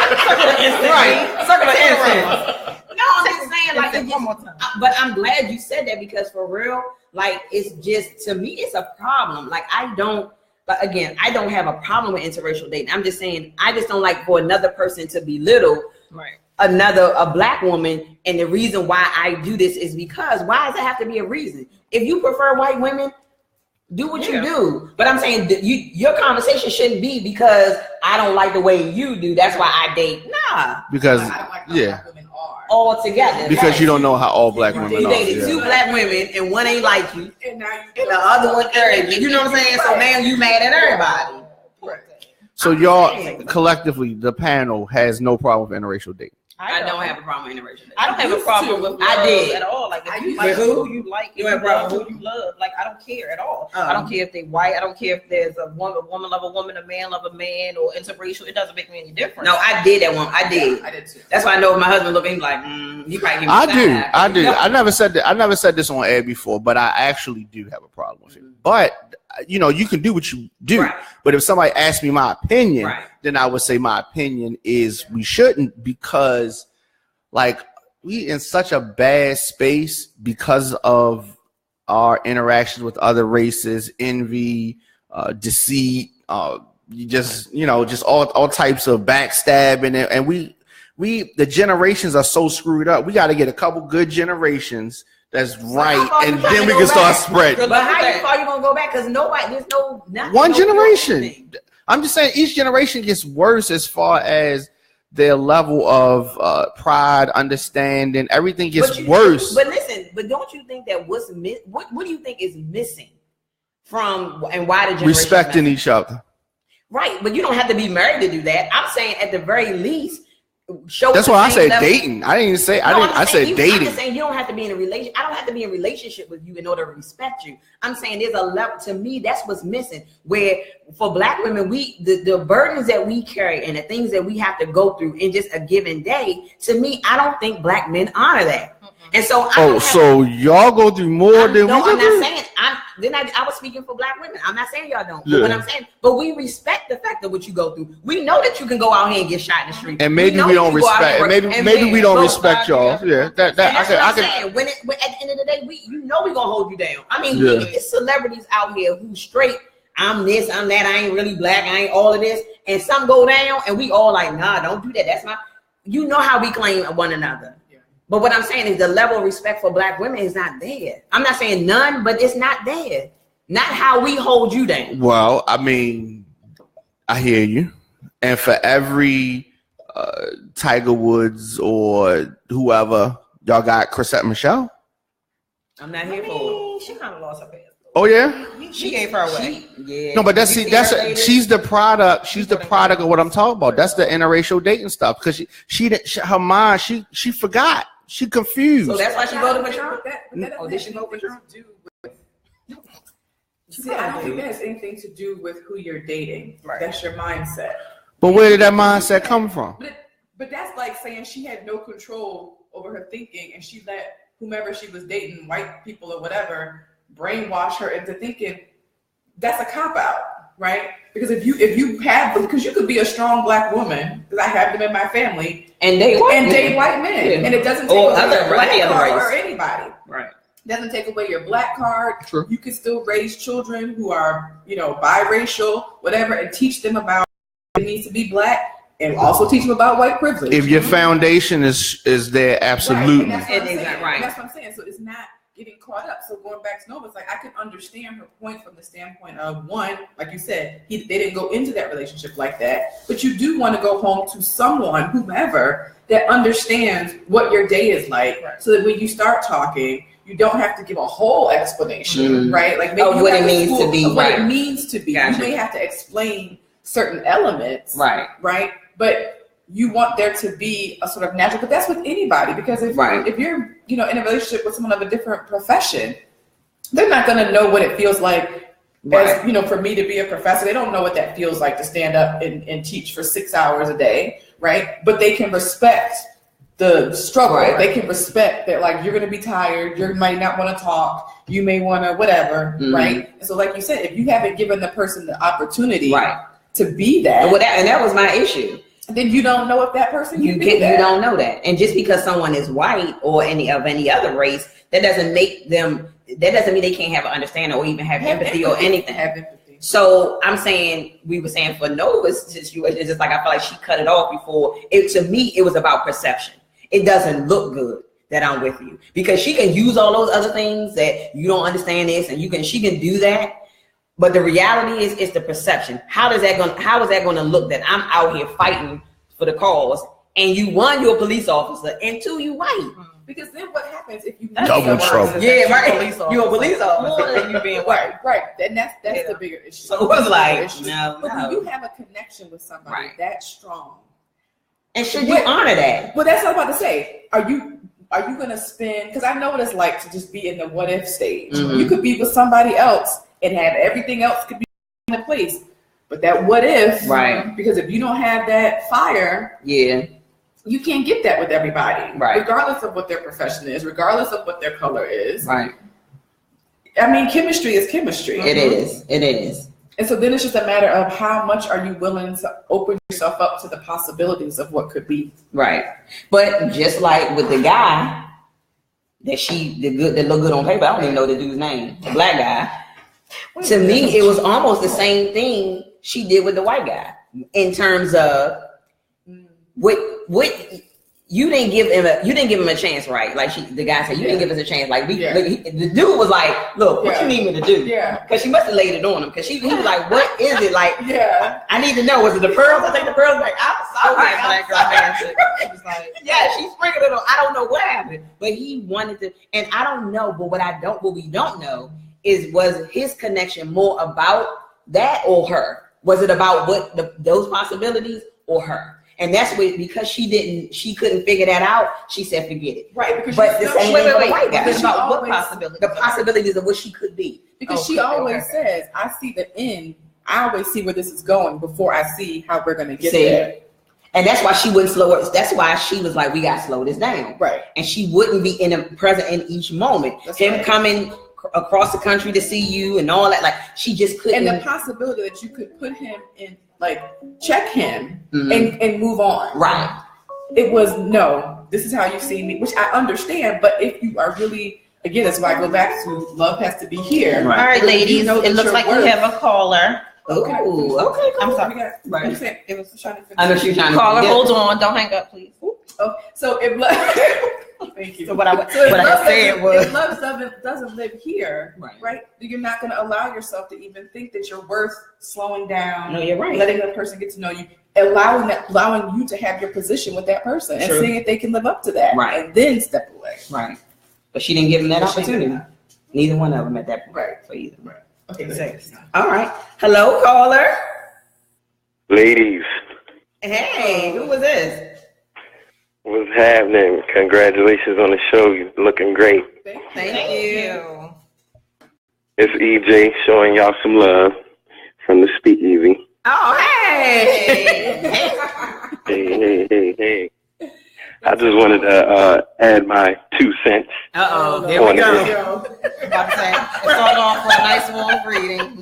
right. Circle of incense. No, I'm just saying, like, One more time. but I'm glad you said that because for real, like, it's just, to me, it's a problem. Like, I don't have a problem with interracial dating. I'm just saying, I just don't like for another person to belittle Right. a black woman. And the reason why I do this is because why does it have to be a reason? If you prefer white women, do what you do. But I'm saying your conversation shouldn't be because I don't like the way you do. That's why I date. Nah, Because I don't like how yeah. black women are. all together. Because Right. you don't know how all black You women are. dated Yeah. two black women and one ain't like you, And now and the other one arrogant. You know what I'm saying? So now you mad at everybody. So y'all collectively, the panel has no problem with interracial dating. I don't have a problem with interracial dating. I don't have a problem with I love did. at all. Like, if you used like to. who you like, if You you have a love problem. who you love, like, I don't care at all. I don't care if they white. I don't care if there's a woman love a woman, a man love a man, or interracial. It doesn't make me any difference. No, I did that one. I did. I did too. That's why I know if my husband looking, he's like, he probably give me I the do. side. I do. Yeah. I never said that. I never said this on air before, but I actually do have a problem with it. But you know, you can do what you do. Right. But if somebody asks me my opinion, Right. then I would say my opinion is we shouldn't, because like we in such a bad space because of our interactions with other races, envy, deceit, just all types of backstabbing, and we the generations are so screwed up. We got to get a couple good generations that's right, far and you trying then to we go can start back? spreading. But how far you gonna go back? Because there's nothing. One no generation. thing. I'm just saying each generation gets worse as far as their level of pride, understanding. Everything gets worse. But listen, but don't you think that what do you think is missing from, and why the generation Respecting each other. Right, but you don't have to be married to do that. I'm saying at the very least, show. That's the why I same said level. dating. I didn't say. No, I said I'm dating. just saying you don't have to be in a relation. I don't have to be in a relationship with you in order to respect you. I'm saying there's a level. To me, that's what's missing. Where for black women, the burdens that we carry and the things that we have to go through in just a given day. To me, I don't think black men honor that. And so, So y'all go through more than no, we I'm go through? not saying. I was speaking for black women. I'm not saying y'all don't. Yeah. But what I'm saying, but we respect the fact of what you go through. We know that you can go out here and get shot in the street. And maybe know we that don't you go out respect. here And and maybe we don't both respect sides, y'all. Yeah, that And that's what I I'm can. saying. When at the end of the day, we gonna hold you down. I mean, Yeah. it's celebrities out here who straight. I'm this, I'm that. I ain't really black. I ain't all of this. And some go down, and we all like, nah, don't do that. That's not. You know how we claim one another. But what I'm saying is the level of respect for black women is not there. I'm not saying none, but it's not there. Not how we hold you down. Well, I mean, I hear you. And for every Tiger Woods or whoever, y'all got Chrisette Michelle. I'm not here for it. She kind of lost her passport. Oh yeah. She gave her away. Yeah. No, but You see her later? she's the product. She's the product of what I'm talking about. That's the interracial dating stuff because her mind she forgot. She confused. So that's why she voted for Trump. Oh, did she vote for Trump? See, I don't think that has anything to do with who you're dating. Right. That's your mindset. But where did that mindset come from? But that's like saying she had no control over her thinking and she let whomever she was dating, white people or whatever, brainwash her into thinking. That's a cop out, right? Because if you have, because you could be a strong black woman, because I have them in my family, And they white men, Yeah. and it doesn't take Or away other- your black any other card race. or anybody. Right. Doesn't take away your black card. True. You can still raise children who are, biracial, whatever, and teach them about it needs to be black, and also teach them about white privilege. If your foundation is there, absolutely. Right. And that's what I'm saying. Right. And that's what I'm saying. So it's not getting caught up. So going back to Nova, it's like I can understand her point from the standpoint of one, like you said, they didn't go into that relationship like that. But you do want to go home to someone, whomever, that understands what your day is like, so that when you start talking, you don't have to give a whole explanation, right? Like maybe Of what it means to be, of what right. it means to be. Gotcha. You may have to explain certain elements, Right. right? But you want there to be a sort of natural, but that's with anybody, because if you're, in a relationship with someone of a different profession, they're not going to know what it feels like. Right. As, for me to be a professor, they don't know what that feels like to stand up and teach for 6 hours a day, right? But they can respect the struggle. Right. They can respect that, like, you're going to be tired. You might not want to talk. You may want to whatever, right? And so, like you said, if you haven't given the person the opportunity to be that, And that was my issue. then you don't know if that person You don't know that. And just because someone is white or any other race, that doesn't mean they can't have an understanding or even have empathy or anything. Have empathy. So we were saying for Nova's situation, it's just like I feel like she cut it off before. To me, it was about perception. It doesn't look good that I'm with you because she can use all those other things that you don't understand this, and she can do that. But the reality is, it's the perception. How is that going to look that I'm out here fighting for the cause, and you're a police officer, and two, you white? Because then what happens if you Double trouble. Yeah, right. You're a police officer. More than you being white. right? And that's the bigger issue. So it was like, But when no. you have a connection with somebody that strong, And should you honor that? well, that's what I'm about to say. Are you going to spend? Because I know what it's like to just be in the what if stage. Mhm. You could be with somebody else and have everything else could be in place, but that what if, Right. Because if you don't have that fire, Yeah. you can't get that with everybody, Right. regardless of what their profession is, regardless of what their color is. Right. I mean, chemistry is chemistry. It is. It is. And so then it's just a matter of how much are you willing to open yourself up to the possibilities of what could be. Right. But just like with the guy that looked good on paper, I don't even know the dude's name, the black guy. To me, it was almost the same thing she did with the white guy in terms of what you didn't give him a chance, right? Like the guy said, you didn't give us a chance. Like the dude was like, look, what you need me to do? Yeah. Because she must have laid it on him. Because he was like, what is it? Like, Yeah. I need to know. Was it the pearls? I think the pearls. Like, I'm sorry. Black girl dancing. She was like, Yeah, she sprinkled it on. I don't know what happened, but he wanted to, and I don't know. But what we don't know is, was his connection more about that or her? Was it about those possibilities or her? And that's what, because she couldn't figure that out. She said, forget it. Right. Because But the same way with the white guy. because It's she about what always- possibilities. The possibilities of what she could be. Because she Okay, always okay. says, I see the end. I always see where this is going before I see how we're going to get See? there. And that's why she wouldn't slow it. That's why she was like, we got to slow this down. Right. And she wouldn't be present in each moment. That's Him right. coming across the country to see you and all that. Like, she just couldn't. And the possibility that you could put him in, like, check him Mhm. and move on. Right. It was, no, this is how you see me, which I understand. But if you are really, again, that's why I go back to love has to be here. Right. all right, You ladies, know that it looks your like worth- we have a caller. Okay. Ooh, okay. I'm We sorry. got, Right. what you saying? It was trying to finish. I know she's trying to. Caller, yeah. hold on. Don't hang up, please. Oh, so if thank you. So what I So if what I love said doesn't- was, if love doesn't live here, Right. right? You're not going to allow yourself to even think that you're worth slowing down. No, you're right. Letting that person get to know you, allowing you to have your position with that person, and True. seeing if they can live up to that, Right. and then step away. Right. But she didn't give him that But she opportunity. didn't. Neither one of them at that point. Right. So either. Right. Okay. Exactly. All right. Hello, caller. Ladies, Hey, who was this? what's happening? Congratulations on the show. You're looking great. Thank you. It's EJ showing y'all some love from the Speakeasy. Oh, hey. Hey. I just wanted to add my 2 cents. Uh-oh, here we on go. it. About to say, it started off with a nice warm greeting.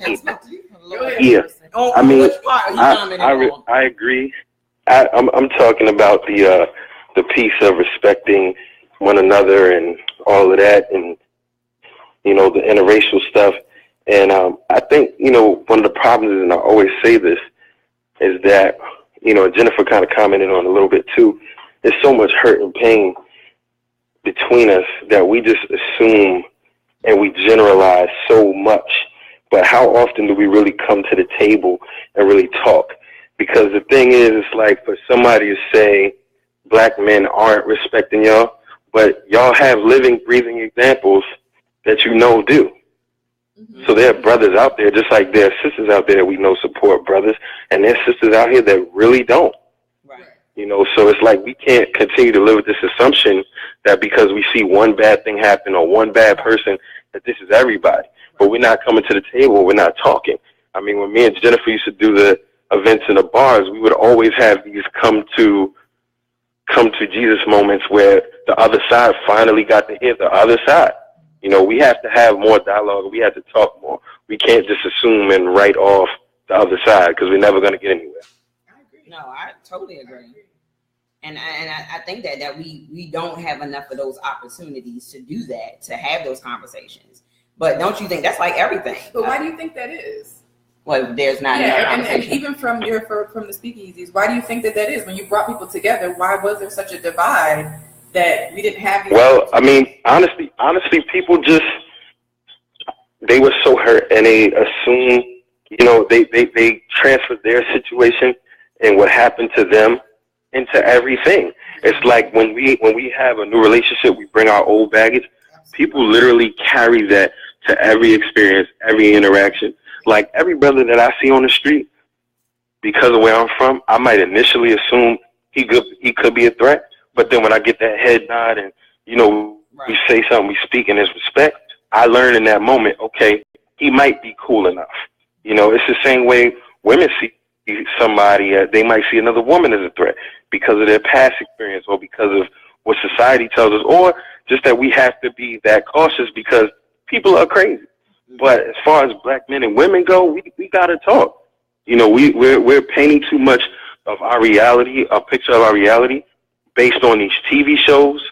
Yeah. Oh, I mean, which part he commented on? I agree. I'm talking about the piece of respecting one another and all of that, and the interracial stuff. And I think one of the problems, and I always say this, is that Jennifer kind of commented on a little bit too. There's so much hurt and pain between us that we just assume and we generalize so much. But how often do we really come to the table and really talk? Because the thing is, it's like for somebody to say black men aren't respecting y'all, but y'all have living, breathing examples that do. Mm-hmm. So there are brothers out there, just like there are sisters out there that we know support brothers, and there are sisters out here that really don't. Right. So it's like we can't continue to live with this assumption that because we see one bad thing happen or one bad person, that this is everybody. But we're not coming to the table, we're not talking. I mean, when me and Jennifer used to do the events in the bars, we would always have these come to Jesus moments where the other side finally got to hear the other side. We have to have more dialogue. We have to talk more. We can't just assume and write off the other side because we're never going to get anywhere. No, I totally agree. And I think that we don't have enough of those opportunities to do that, to have those conversations. But don't you think that's like everything? But why do you think that is? Well, there's not enough and conversation. even from the speakeasies, why do you think that is? When you brought people together, why was there such a divide that we didn't have? Well, I mean, honestly, people just, they were so hurt and they assumed, they transferred their situation and what happened to them into everything. It's like when we have a new relationship, we bring our old baggage. People literally carry that to every experience, every interaction. Like every brother that I see on the street, because of where I'm from, I might initially assume he could be a threat. But then when I get that head nod and, Right. we say something, we speak in his respect, I learn in that moment, okay, he might be cool enough. It's the same way women see somebody, they might see another woman as a threat because of their past experience or because of what society tells us, or just that we have to be that cautious because people are crazy. But as far as black men and women go, we got to talk. We're painting too much of our reality, a picture of our reality based on these TV shows,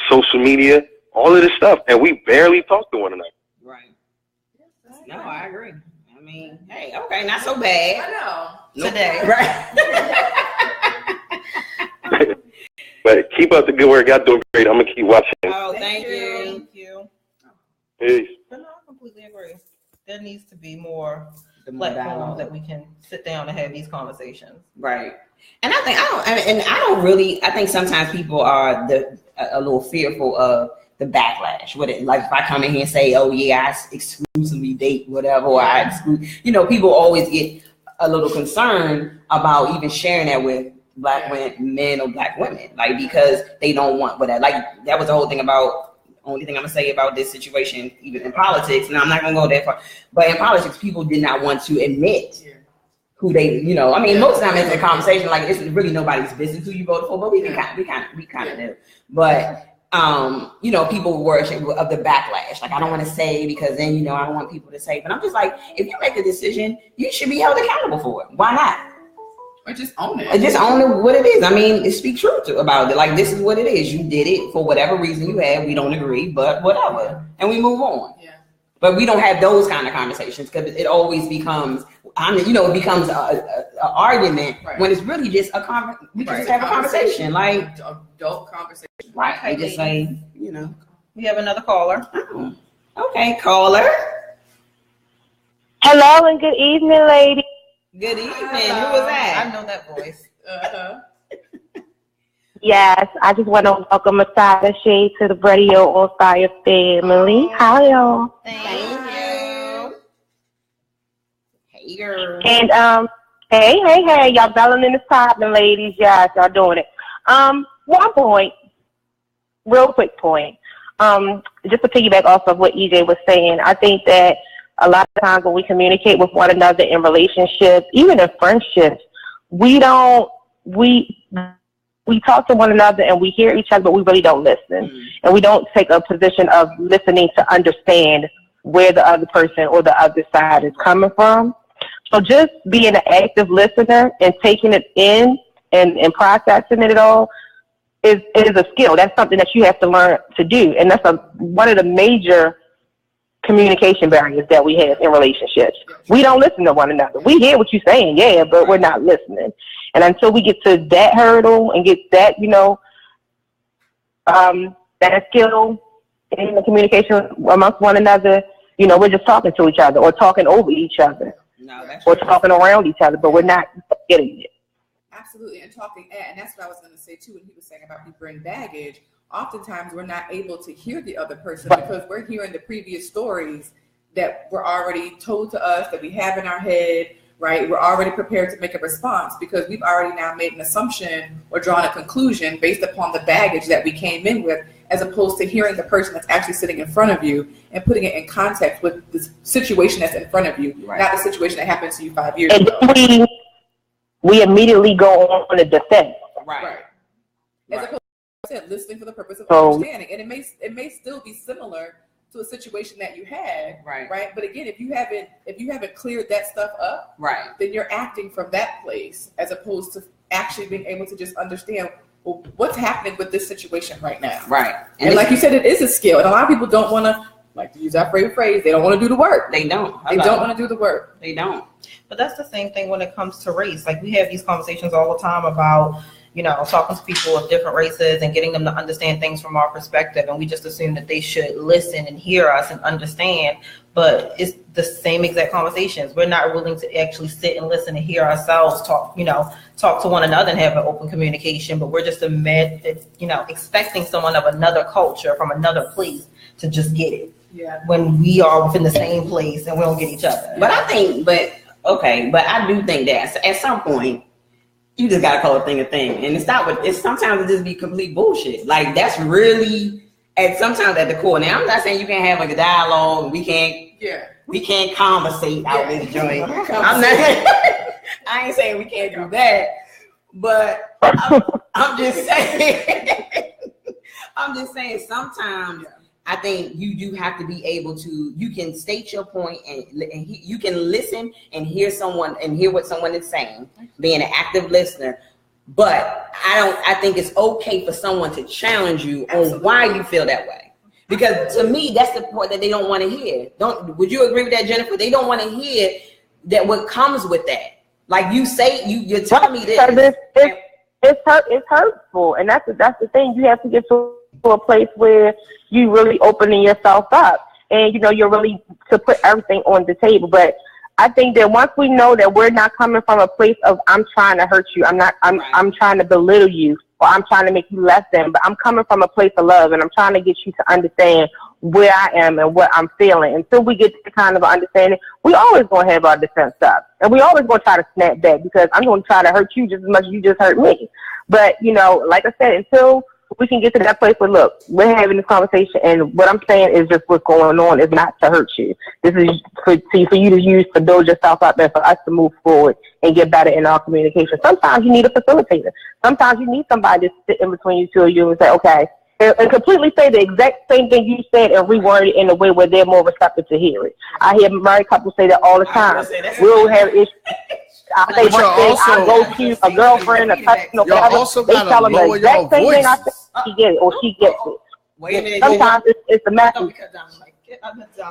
social media, all of this stuff, and we barely talk to one another. Right. No, I agree. I mean, hey, okay, not so bad. I know. Today. Right. But keep up the good work. Y'all doing great. I'm going to keep watching. Oh, thank you. Thank you. Peace. But no, I completely agree. There needs to be more The platforms dialogue. that we can sit down and have these conversations. Right. And I think sometimes people are a little fearful of the backlash with it. Like if I come in here and say, oh yeah, I exclusively date whatever, or I exclude, people always get a little concerned about even sharing that with black men or black women, like because they don't want whatever. Like that was the whole thing about. Only thing I'm gonna say about this situation, even in politics, and I'm not gonna go that far, but in politics, people did not want to admit who they, most of the time it's a conversation, like it's really nobody's business who you voted for, but we kind of do. But people were of the backlash. Like I don't want to say because then I don't want people to say. But I'm just like, if you make a decision, you should be held accountable for it. Why not? Or just own it. Just own it, what it is. I mean, speak truth about it. Like this is what it is. You did it for whatever reason you had. We don't agree, but whatever, and we move on. Yeah. But we don't have those kind of conversations because it always becomes, it becomes an argument when it's really just a conversation. We can just have a conversation, like adult conversation. Right. They just say, We have another caller. Okay, caller. Hello and good evening, ladies. Good evening. Who was that? I know that voice. Yes, I just want to welcome Masada Shade to the Radio On Fire family. Hi, y'all. Thank you. Hey, girl. And hey, y'all belling in the popping, ladies. Yes, y'all doing it. One point, real quick point. Just to piggyback off of what EJ was saying, I think that a lot of times when we communicate with one another in relationships, even in friendships, we talk to one another and we hear each other, but we really don't listen. And we don't take a position of listening to understand where the other person or the other side is coming from. So just being an active listener and taking it in and processing it all is a skill. That's something that you have to learn to do. And that's one of the major communication barriers that we have in relationships. We don't listen to one another. We hear what you're saying, yeah, but we're not listening. And until we get to that hurdle and get that, that skill in the communication amongst one another, we're just talking to each other or talking over each other. No, that's or talking around each other, but we're not getting it. Absolutely, and and that's what I was going to say too when he was saying about people bring baggage. Oftentimes we're not able to hear the other person because we're hearing the previous stories that were already told to us, that we have in our head, right? We're already prepared to make a response because we've already now made an assumption or drawn a conclusion based upon the baggage that we came in with, as opposed to hearing the person that's actually sitting in front of you and putting it in context with the situation that's in front of you, not the situation that happened to you 5 years ago. And we immediately go on the defense. Right. As opposed to listening for the purpose of understanding. And it may still be similar to a situation that you had, right? But again, if you haven't cleared that stuff up, then you're acting from that place as opposed to actually being able to just understand, well, what's happening with this situation right now, And like you said, it is a skill, and a lot of people don't want to, like to use that phrase, they don't want to do the work. They don't. They don't want to do the work. They don't. But that's the same thing when it comes to race. Like we have these conversations all the time about, talking to people of different races and getting them to understand things from our perspective. And we just assume that they should listen and hear us and understand. But it's the same exact conversations. We're not willing to actually sit and listen and hear ourselves talk to one another and have an open communication. But we're just, expecting someone of another culture from another place to just get it. Yeah. When we are within the same place and we don't get each other. But I do think that at some point, you just gotta call a thing, and it's not what it's. Sometimes it just be complete bullshit. Like that's really sometimes at the core. Now I'm not saying you can't have like a dialogue. And we can't conversate out this joint. I'm not. I ain't saying we can't do that, but I'm just saying. I'm just saying sometimes. I think you do have to be able to, you can state your point and you can listen and hear what someone is saying, being an active listener. But I think it's okay for someone to challenge you on why you feel that way. Because to me, that's the part that they don't want to hear. Would you agree with that, Jennifer? They don't want to hear that what comes with that. Like you say, you're telling me this. It's hurtful. And that's the thing. You have to get to a place where you really opening yourself up and you're really to put everything on the table. But I think that once we know that we're not coming from a place of I'm trying to hurt you, I'm trying to belittle you, or I'm trying to make you less than, but I'm coming from a place of love and I'm trying to get you to understand where I am and what I'm feeling. Until we get to kind of understanding, we always gonna have our defense up and we always gonna try to snap back because I'm gonna try to hurt you just as much as you just hurt me. But like I said, until we can get to that place where, look, we're having this conversation, and what I'm saying is just what's going on is not to hurt you. This is for you to use to build yourself up and for us to move forward and get better in our communication. Sometimes you need a facilitator. Sometimes you need somebody to sit in between you two of you and say, okay, and completely say the exact same thing you said and reword it in a way where they're more receptive to hear it. I hear married couples say that all the time. We'll have issues. I say one thing, I go to a girlfriend, a cousin, or whatever. They tell them the exact same thing I said. She get it, or she gets it. Wait a minute. Sometimes it's a message.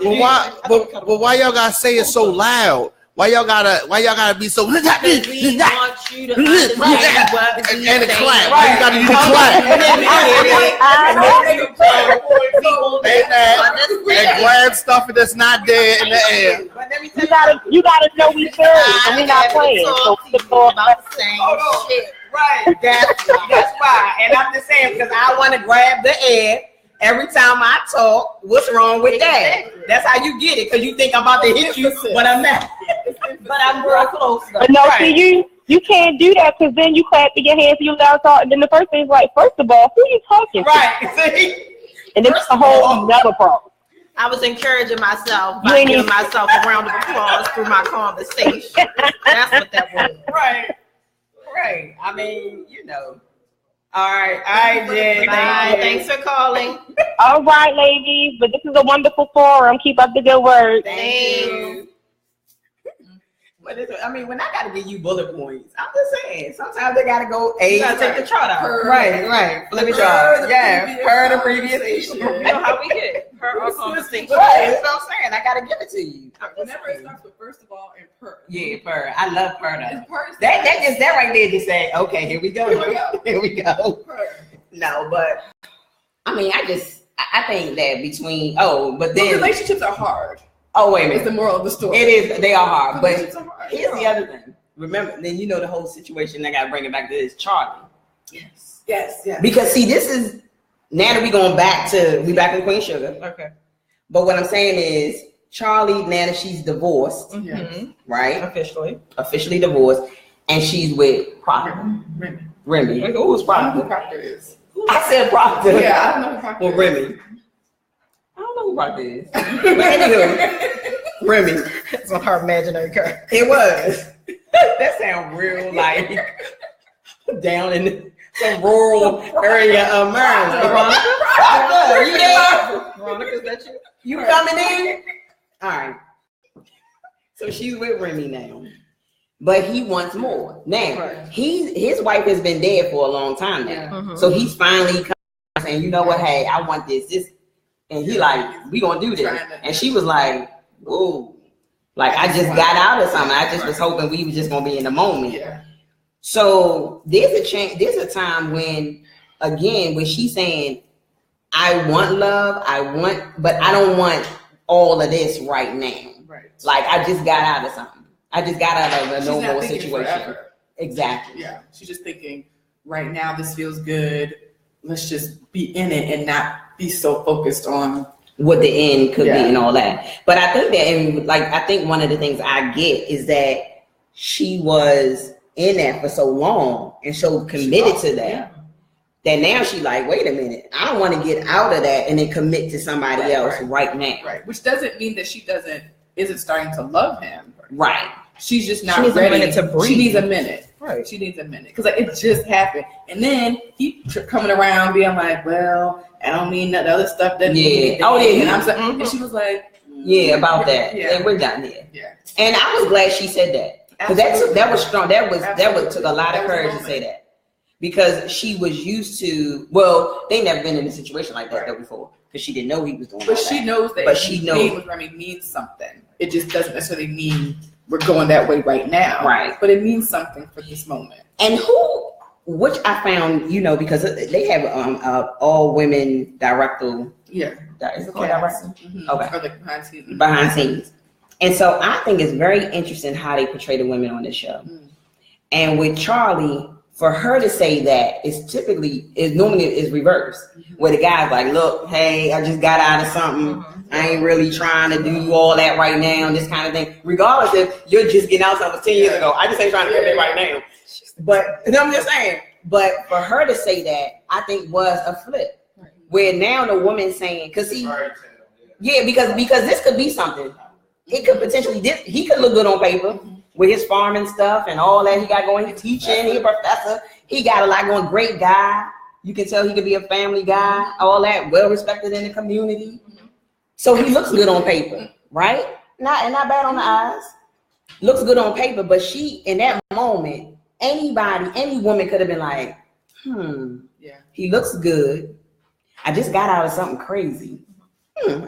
Well, why y'all gotta say it so loud? Why y'all gotta be so? We want you to understand what we and the say. clap. Right. You gotta do the clap. And grab stuff that's not there in the air. You gotta know we serious and we're not playing. So about the same shit. Right. That's why. And I'm just saying because I want to grab the air every time I talk. What's wrong with that? That's how you get it because you think I'm about to hit you, but I'm not. But I'm real close. But no, see, you can't do that because then you clap in your hands and you gotta talk. And then the first thing is like, first of all, who you talking to? Right. See? And then it's a whole another problem. I was encouraging myself by giving myself a round of applause through my conversation. That's what that was. Right. Right. I mean, you know. All right, Jen. Bye. Thanks for calling. All right, ladies. But this is a wonderful forum. Keep up the good work. Thank you. But I mean, when I gotta give you bullet points, I'm just saying. Sometimes they gotta go. You gotta take the chart out. Right. Flip it chart. Yeah. Per the previous issue. You know how we get per our conversation. Right. That's what I'm saying. I gotta give it to you. Whenever it starts with first of all and per. Yeah, per. I love per though. Per That right there just say, okay, here we go. Here we go. Per. No, but I mean, I think that but then relationships are hard. Oh, wait a It's minute. the moral of the story. It is. They are hard. But Relationships are hard. here's the other thing. Remember, then you know the whole situation. I got to bring it back to this Charlie. Yes. Because see, this is now that we back in Queen Sugar. Okay. But what I'm saying is Charlie, now that she's divorced, Mm-hmm. right? Officially divorced, and she's with Proctor. Remy. Who's I don't know Proctor? who Proctor is. I said Proctor. Yeah, I don't know who Proctor Well, is. Remy. I don't know who Proctor is. But anywho, Remy. It's on her imaginary character. It was. That sounds real like down in some rural area of Maryland. Veronica, you there? Veronica, is that you? You coming in? All right. So she's with Remy now, but he wants more. Now his wife has been dead for a long time now, Mhm. so he's finally coming saying, you know what? Hey, I want this, and he like, we gonna do this, and she was like, whoa. Like I just got out of something. I just was hoping we was just gonna be in the moment. Yeah. So there's a change. There's a time when she's saying, "I want love. but I don't want all of this right now. Right. Like I just got out of something. I just got out of a She's no not more thinking situation. forever. Exactly. Yeah. She's just thinking, right now this feels good. Let's just be in it and not be so focused on What the end could be Yeah. and all that. But I think that, and like I think one of the things I get is that she was in that for so long and so committed to that. Yeah. That now she like, wait a minute, I don't want to get out of that and then commit to somebody else right now. Right. Which doesn't mean that she isn't starting to love him. Right. She's just not She needs a ready minute to breathe. She needs a minute. Right. She needs a minute because like, it just happened, and then he coming around being like, "Well, I don't mean that other stuff doesn't mean anything." Oh, yeah. And I'm saying, and she was like, Yeah, about that. Yeah. And we're done here. "Yeah." And I was glad she said that. Because that was strong. That took a lot of courage to say that. Because she was used to, they never been in a situation like that though before. Because she didn't know he was doing But all she that. knows that. But she knows. Being with Remy means something. It just doesn't necessarily mean we're going that way right now. Right. But it means something for this moment. And which I found, because they have all women director. Yeah. Is it called director? Mm-hmm. Okay. Or like behind scenes. Behind scenes. And so I think it's very interesting how they portray the women on this show. Mm. And with Charlie, for her to say that normally is reversed. Where the guy's like, look, hey, I just got out of something. I ain't really trying to do all that right now, this kind of thing. Regardless if you're just getting out something 10 years ago. I just ain't trying to do it right now. But I'm just saying. But for her to say that, I think was a flip. Where now the woman's saying, because this could be something. It could potentially, he could look good on paper with his farming stuff and all that he got going. He's teaching, he's a professor. He got a lot going. Great guy. You can tell he could be a family guy. All that, well respected in the community. So he looks good on paper, right? Not bad on the eyes. Looks good on paper, but she in that moment, any woman could have been like, he looks good. I just got out of something crazy.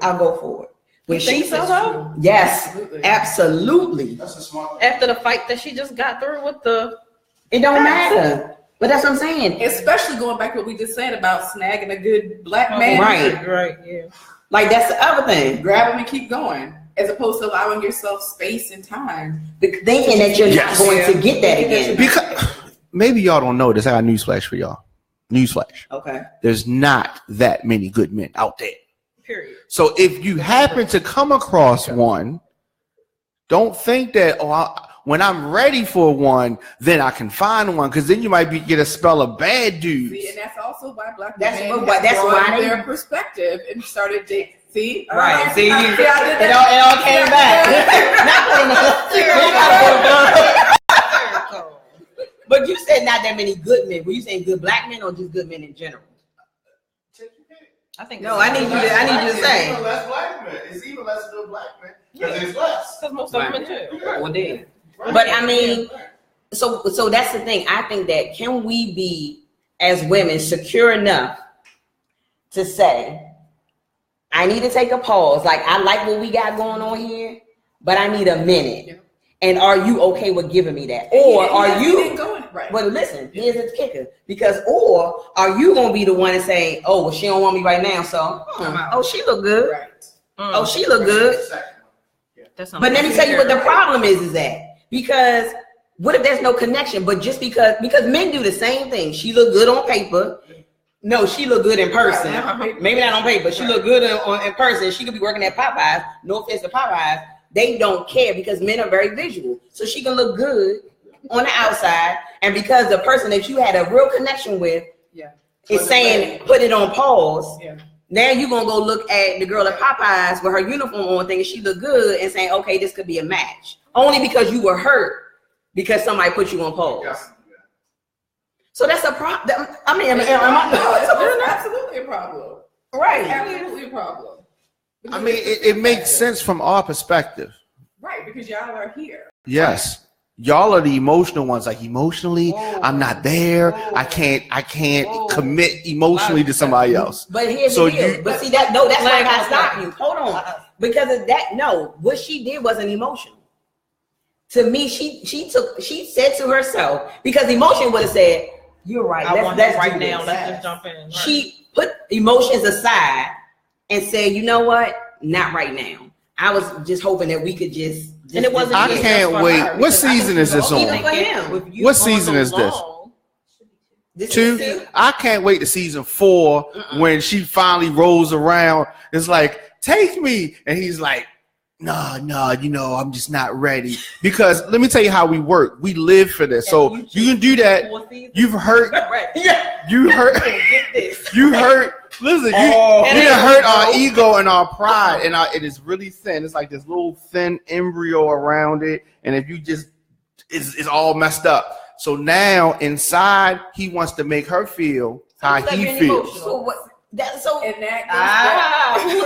I'll go for it. When she said so, yes, absolutely. That's a smart. After the fight that she just got through with it don't matter. But that's what I'm saying. Especially going back to what we just said about snagging a good black man. Right, yeah. Like that's the other thing. Grab him and keep going, as opposed to allowing yourself space and time. Thinking that you're not going to get that again. maybe y'all don't know this. I got a newsflash for y'all. Newsflash. Okay. There's not that many good men out there. Period. So if you happen to come across one, don't think that when I'm ready for one, then I can find one, because then you might get a spell of bad dudes. See, and that's also why black That's men why their perspective and started dating. See, Right. See, it all came back. But you said not that many good men. Were you saying good black men or just good men in general? I think No, I need you to say. Even less black men. It's even less good black men. Because it's less. because most of them are too. Well, then. But I mean, so that's the thing. I think that can we be as women secure enough to say, I need to take a pause. Like, I like what we got going on here, but I need a minute. Yeah. And are you okay with giving me that? Or are you? Right. But listen, here's the kicker. Because or are you gonna be the one to say, oh, well, she don't want me right now, so oh, she look good. Right. Oh, she look good. That's But let me tell you what the problem is that because what if there's no connection? But just because men do the same thing. She look good on paper. No, she look good in person. Maybe not on paper. She look good in person. She could be working at Popeyes. No offense to Popeyes. They don't care because men are very visual. So she can look good on the outside. And because the person that you had a real connection with is saying put it on pause. Yeah. Now you're going to go look at the girl at Popeyes with her uniform on thinking she look good and saying, okay, this could be a match. Only because you were hurt because somebody put you on pause. Yeah. So that's a problem. I mean, it's absolutely a problem. Right. Absolutely a problem. I mean, it makes sense from our perspective. Right, because y'all are here. Yes. Y'all are the emotional ones. Like, emotionally, I'm not there. I can't commit emotionally to somebody else. But here's the deal. But see that that's why I gotta stop you. Hold on. Because of that, no, what she did wasn't emotional. To me, she said to herself, because emotion would have said, you're right. Let's right do now. this. Let's just jump in. Right. She put emotions aside and said, you know what? Not right now. I was just hoping that we could just and it wasn't. I can't wait. What season is this on? What season is this? This 2. I can't wait to season 4 when she finally rolls around. It's like, take me, and he's like, no, you know, I'm just not ready. Because let me tell you how we work. We live for this. So you can do that. You've hurt. You hurt. You hurt. Listen, you done hurt our ego and our pride, and it is really thin. It's like this little thin embryo around it, and if you just, it's all messed up. So now inside, he wants to make her feel how he feels. So what? Who is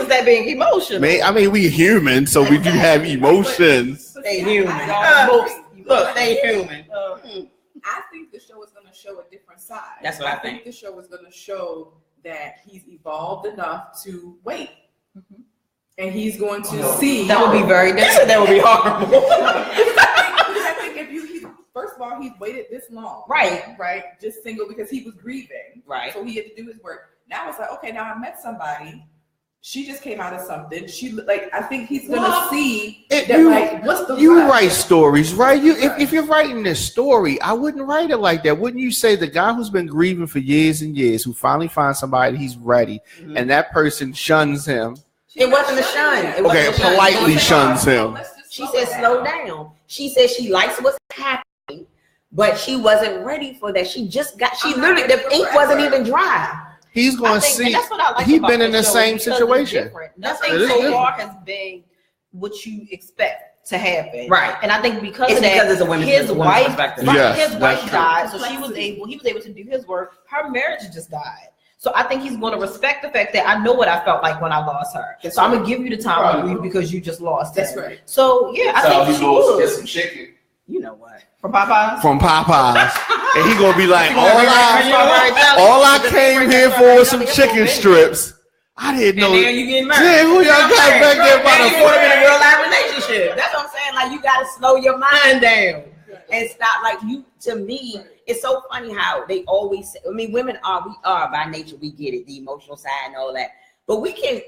that being emotional? I mean, we human, so we do have emotions. They human. Look, they human. I think the show is going to show a different side. That's what I think. The show is going to show that he's evolved enough to wait. And he's going to see. That would be very different. That would be horrible. I think first of all, he's waited this long. Right. Just single because he was grieving. Right. So he had to do his work. Now it's like, okay, now I met somebody. She just came out of something. I think he's gonna see that. What's the you write stories, right? If you're writing this story, I wouldn't write it like that. Wouldn't you say the guy who's been grieving for years and years, who finally finds somebody he's ready, and that person shuns him? It wasn't a shun. Politely shuns him. She said, "Slow down." She said she likes what's happening, but she wasn't ready for that. She literally, the ink wasn't even dry. He's going to see. That's what I like. He's been in the same situation. Nothing so far has been what you expect to happen, right? And I think because it's of that, because it's his wife died, so he was able to do his work. Her marriage just died. So I think he's going to respect the fact that I know what I felt like when I lost her. So I'm going to give you the time to grieve because you just lost her. That's right. So yeah, I think he goes get some chicken. You know what? From Popeyes? From Popeyes. And he gonna be like, all I came here for was some chicken strips. I didn't know. And now you getting married. Damn, who y'all got back there by the phone? In a real life relationship. That's what I'm saying. Like, you gotta slow your mind down and stop. Like, to me, it's so funny how they always say, I mean, we are by nature, we get it, the emotional side and all that. But we can,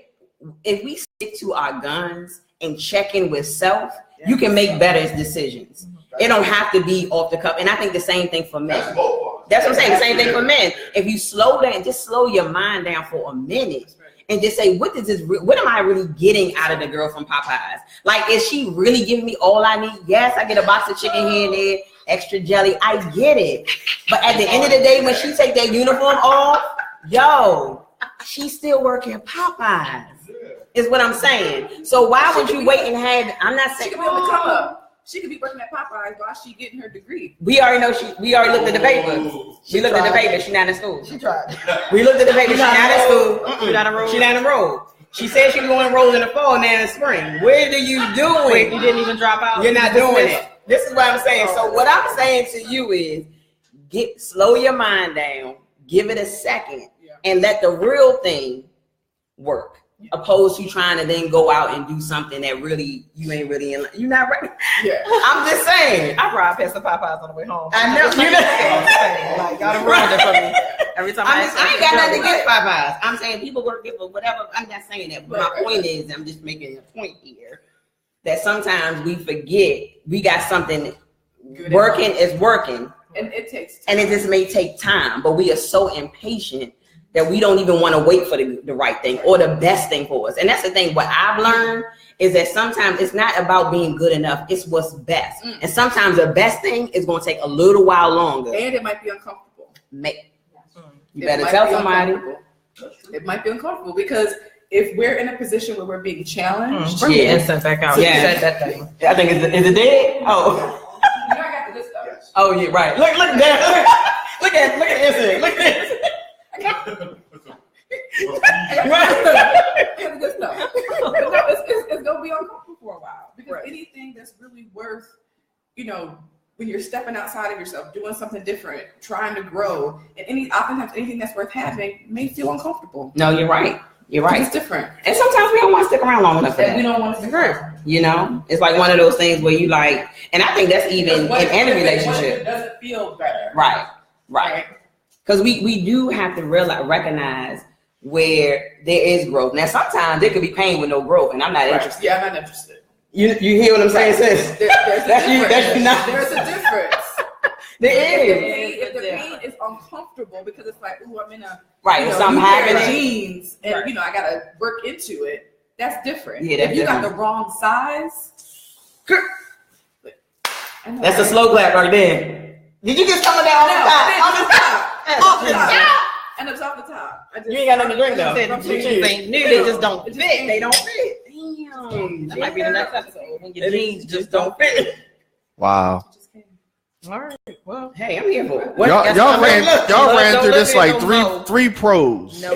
if we stick to our guns and check in with self, you can make better decisions. It don't have to be off the cuff. And I think the same thing for men. That's what I'm saying. The same thing for men. If you slow down, just slow your mind down for a minute and just say, what am I really getting out of the girl from Popeyes? Like, is she really giving me all I need? Yes, I get a box of chicken here and there, extra jelly. I get it. But at the end of the day, when she take that uniform off, yo, she's still working at Popeyes. Is what I'm saying. So why would you wait and have? I'm not saying. She could be on the come up. She could be working at Popeyes while she getting her degree. We already know we already looked at the paper. She looked at the paper. She's not in school. She tried. We looked at the paper. She's not in school. She's not enrolled. She's not enrolled. She said she's going to enroll in the fall and then in the spring. What are you doing? Wait, you didn't even drop out? You're not doing it. This is what I'm saying. So what I'm saying to you is slow your mind down, give it a second, and let the real thing work. Opposed to trying to then go out and do something that really you ain't really in. You're not ready. Yeah. I'm just saying. I ride past the Popeyes on the way home. I know. You know, like y'all done ruined it for me. Every time I ain't got nothing against Popeyes. I'm saying people work it for whatever. I'm not saying that. But my point is, I'm just making a point here that sometimes we forget we got something working is working, and it takes time. And it just may take time. But we are so impatient that we don't even want to wait for the right thing or the best thing for us. And that's the thing. What I've learned is that sometimes it's not about being good enough. It's what's best. And sometimes the best thing is going to take a little while longer. And it might be uncomfortable. You better tell somebody. It might be uncomfortable because if we're in a position where we're being challenged. Bring the incense back out. Yeah. That thing. I think is it dead? Oh. You know I got the good stuff. Oh yeah, right. Look at that. Look at this. Look at this. It's gonna be uncomfortable for a while because anything that's really worth, when you're stepping outside of yourself, doing something different, trying to grow, and oftentimes anything that's worth having may feel uncomfortable. No, you're right. You're right. It's different, and sometimes we don't want to stick around long enough for that. We don't want to stick around. It's like one of those things where you like, and I think that's even in any relationship. It doesn't feel better. Right. Because we do have to recognize where there is growth. Now, sometimes there could be pain with no growth, and I'm not interested. Yeah, I'm not interested. You hear what I'm saying, sis? There's a difference. There is. If the pain is uncomfortable because it's like, ooh, I'm in a something happening. Jeans, and I gotta work into it. That's different. Yeah, if you got the wrong size, that's a slow clap right there. Did you just come down on the top? And it's off the top. You ain't got nothing to drink though. They knew they just don't fit. They don't fit. Damn. That might be the next episode when your jeans just don't fit. Wow. All right. Well, hey, I'm here for it. Y'all ran through this like three pros. No.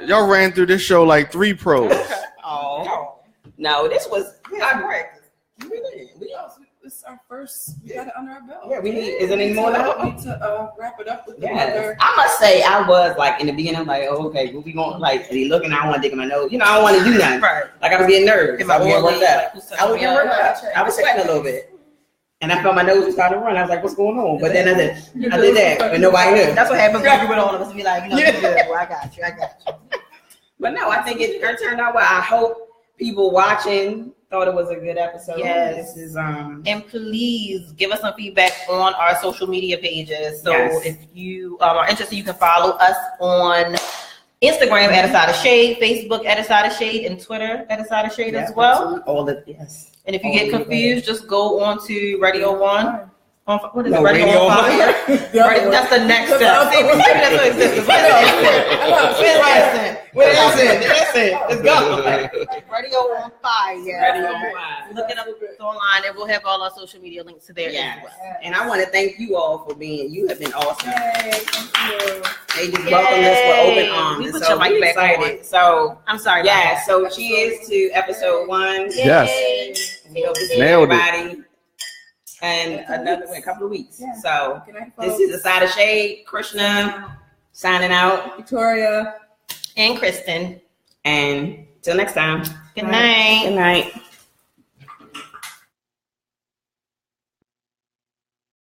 Y'all ran through this show like 3 pros. Oh. No, this was This is our first. We got it under our belt. Yeah, we need. Is it any more now? We need to wrap it up with another. I must say, I was like in the beginning, I'm like, oh, okay, what we going like? And he looking, I don't want to dig in my nose. I don't want to do nothing. Right. Like I was getting nervous. I was getting worked up. I was sweating a little bit, and I felt my nose was starting to run. I was like, what's going on? But then I did that, but nobody knew. That's what happens when you with all of us. Be like, you good. Well, I got you. But no, I think it turned out well. I hope people watching thought it was a good episode. Yes. This is and please give us some feedback on our social media pages. So if you are interested, you can follow us on Instagram at A Side of Shade, Facebook at A Side of Shade, and Twitter at A Side of Shade as well. And if you get confused, just go on to Radio One. What is it? Radio on Fire? That's the next step. See, maybe that's what exists. Listen. Let's go. Radio on Fire. Radio on Fire. Look it up online, and we'll have all our social media links to there as well. And I want to thank you all for being. You have been awesome. Hey, thank you. They just welcomed us with open arms. We put your mic back on. So I'm sorry. Yeah. So cheers to episode 1. Yes. We hope to see Nailed everybody. And a couple of weeks. Yeah. So this is A Side of Shade. Krishna signing out. Victoria and Kristen. And till next time. Good night. Good night.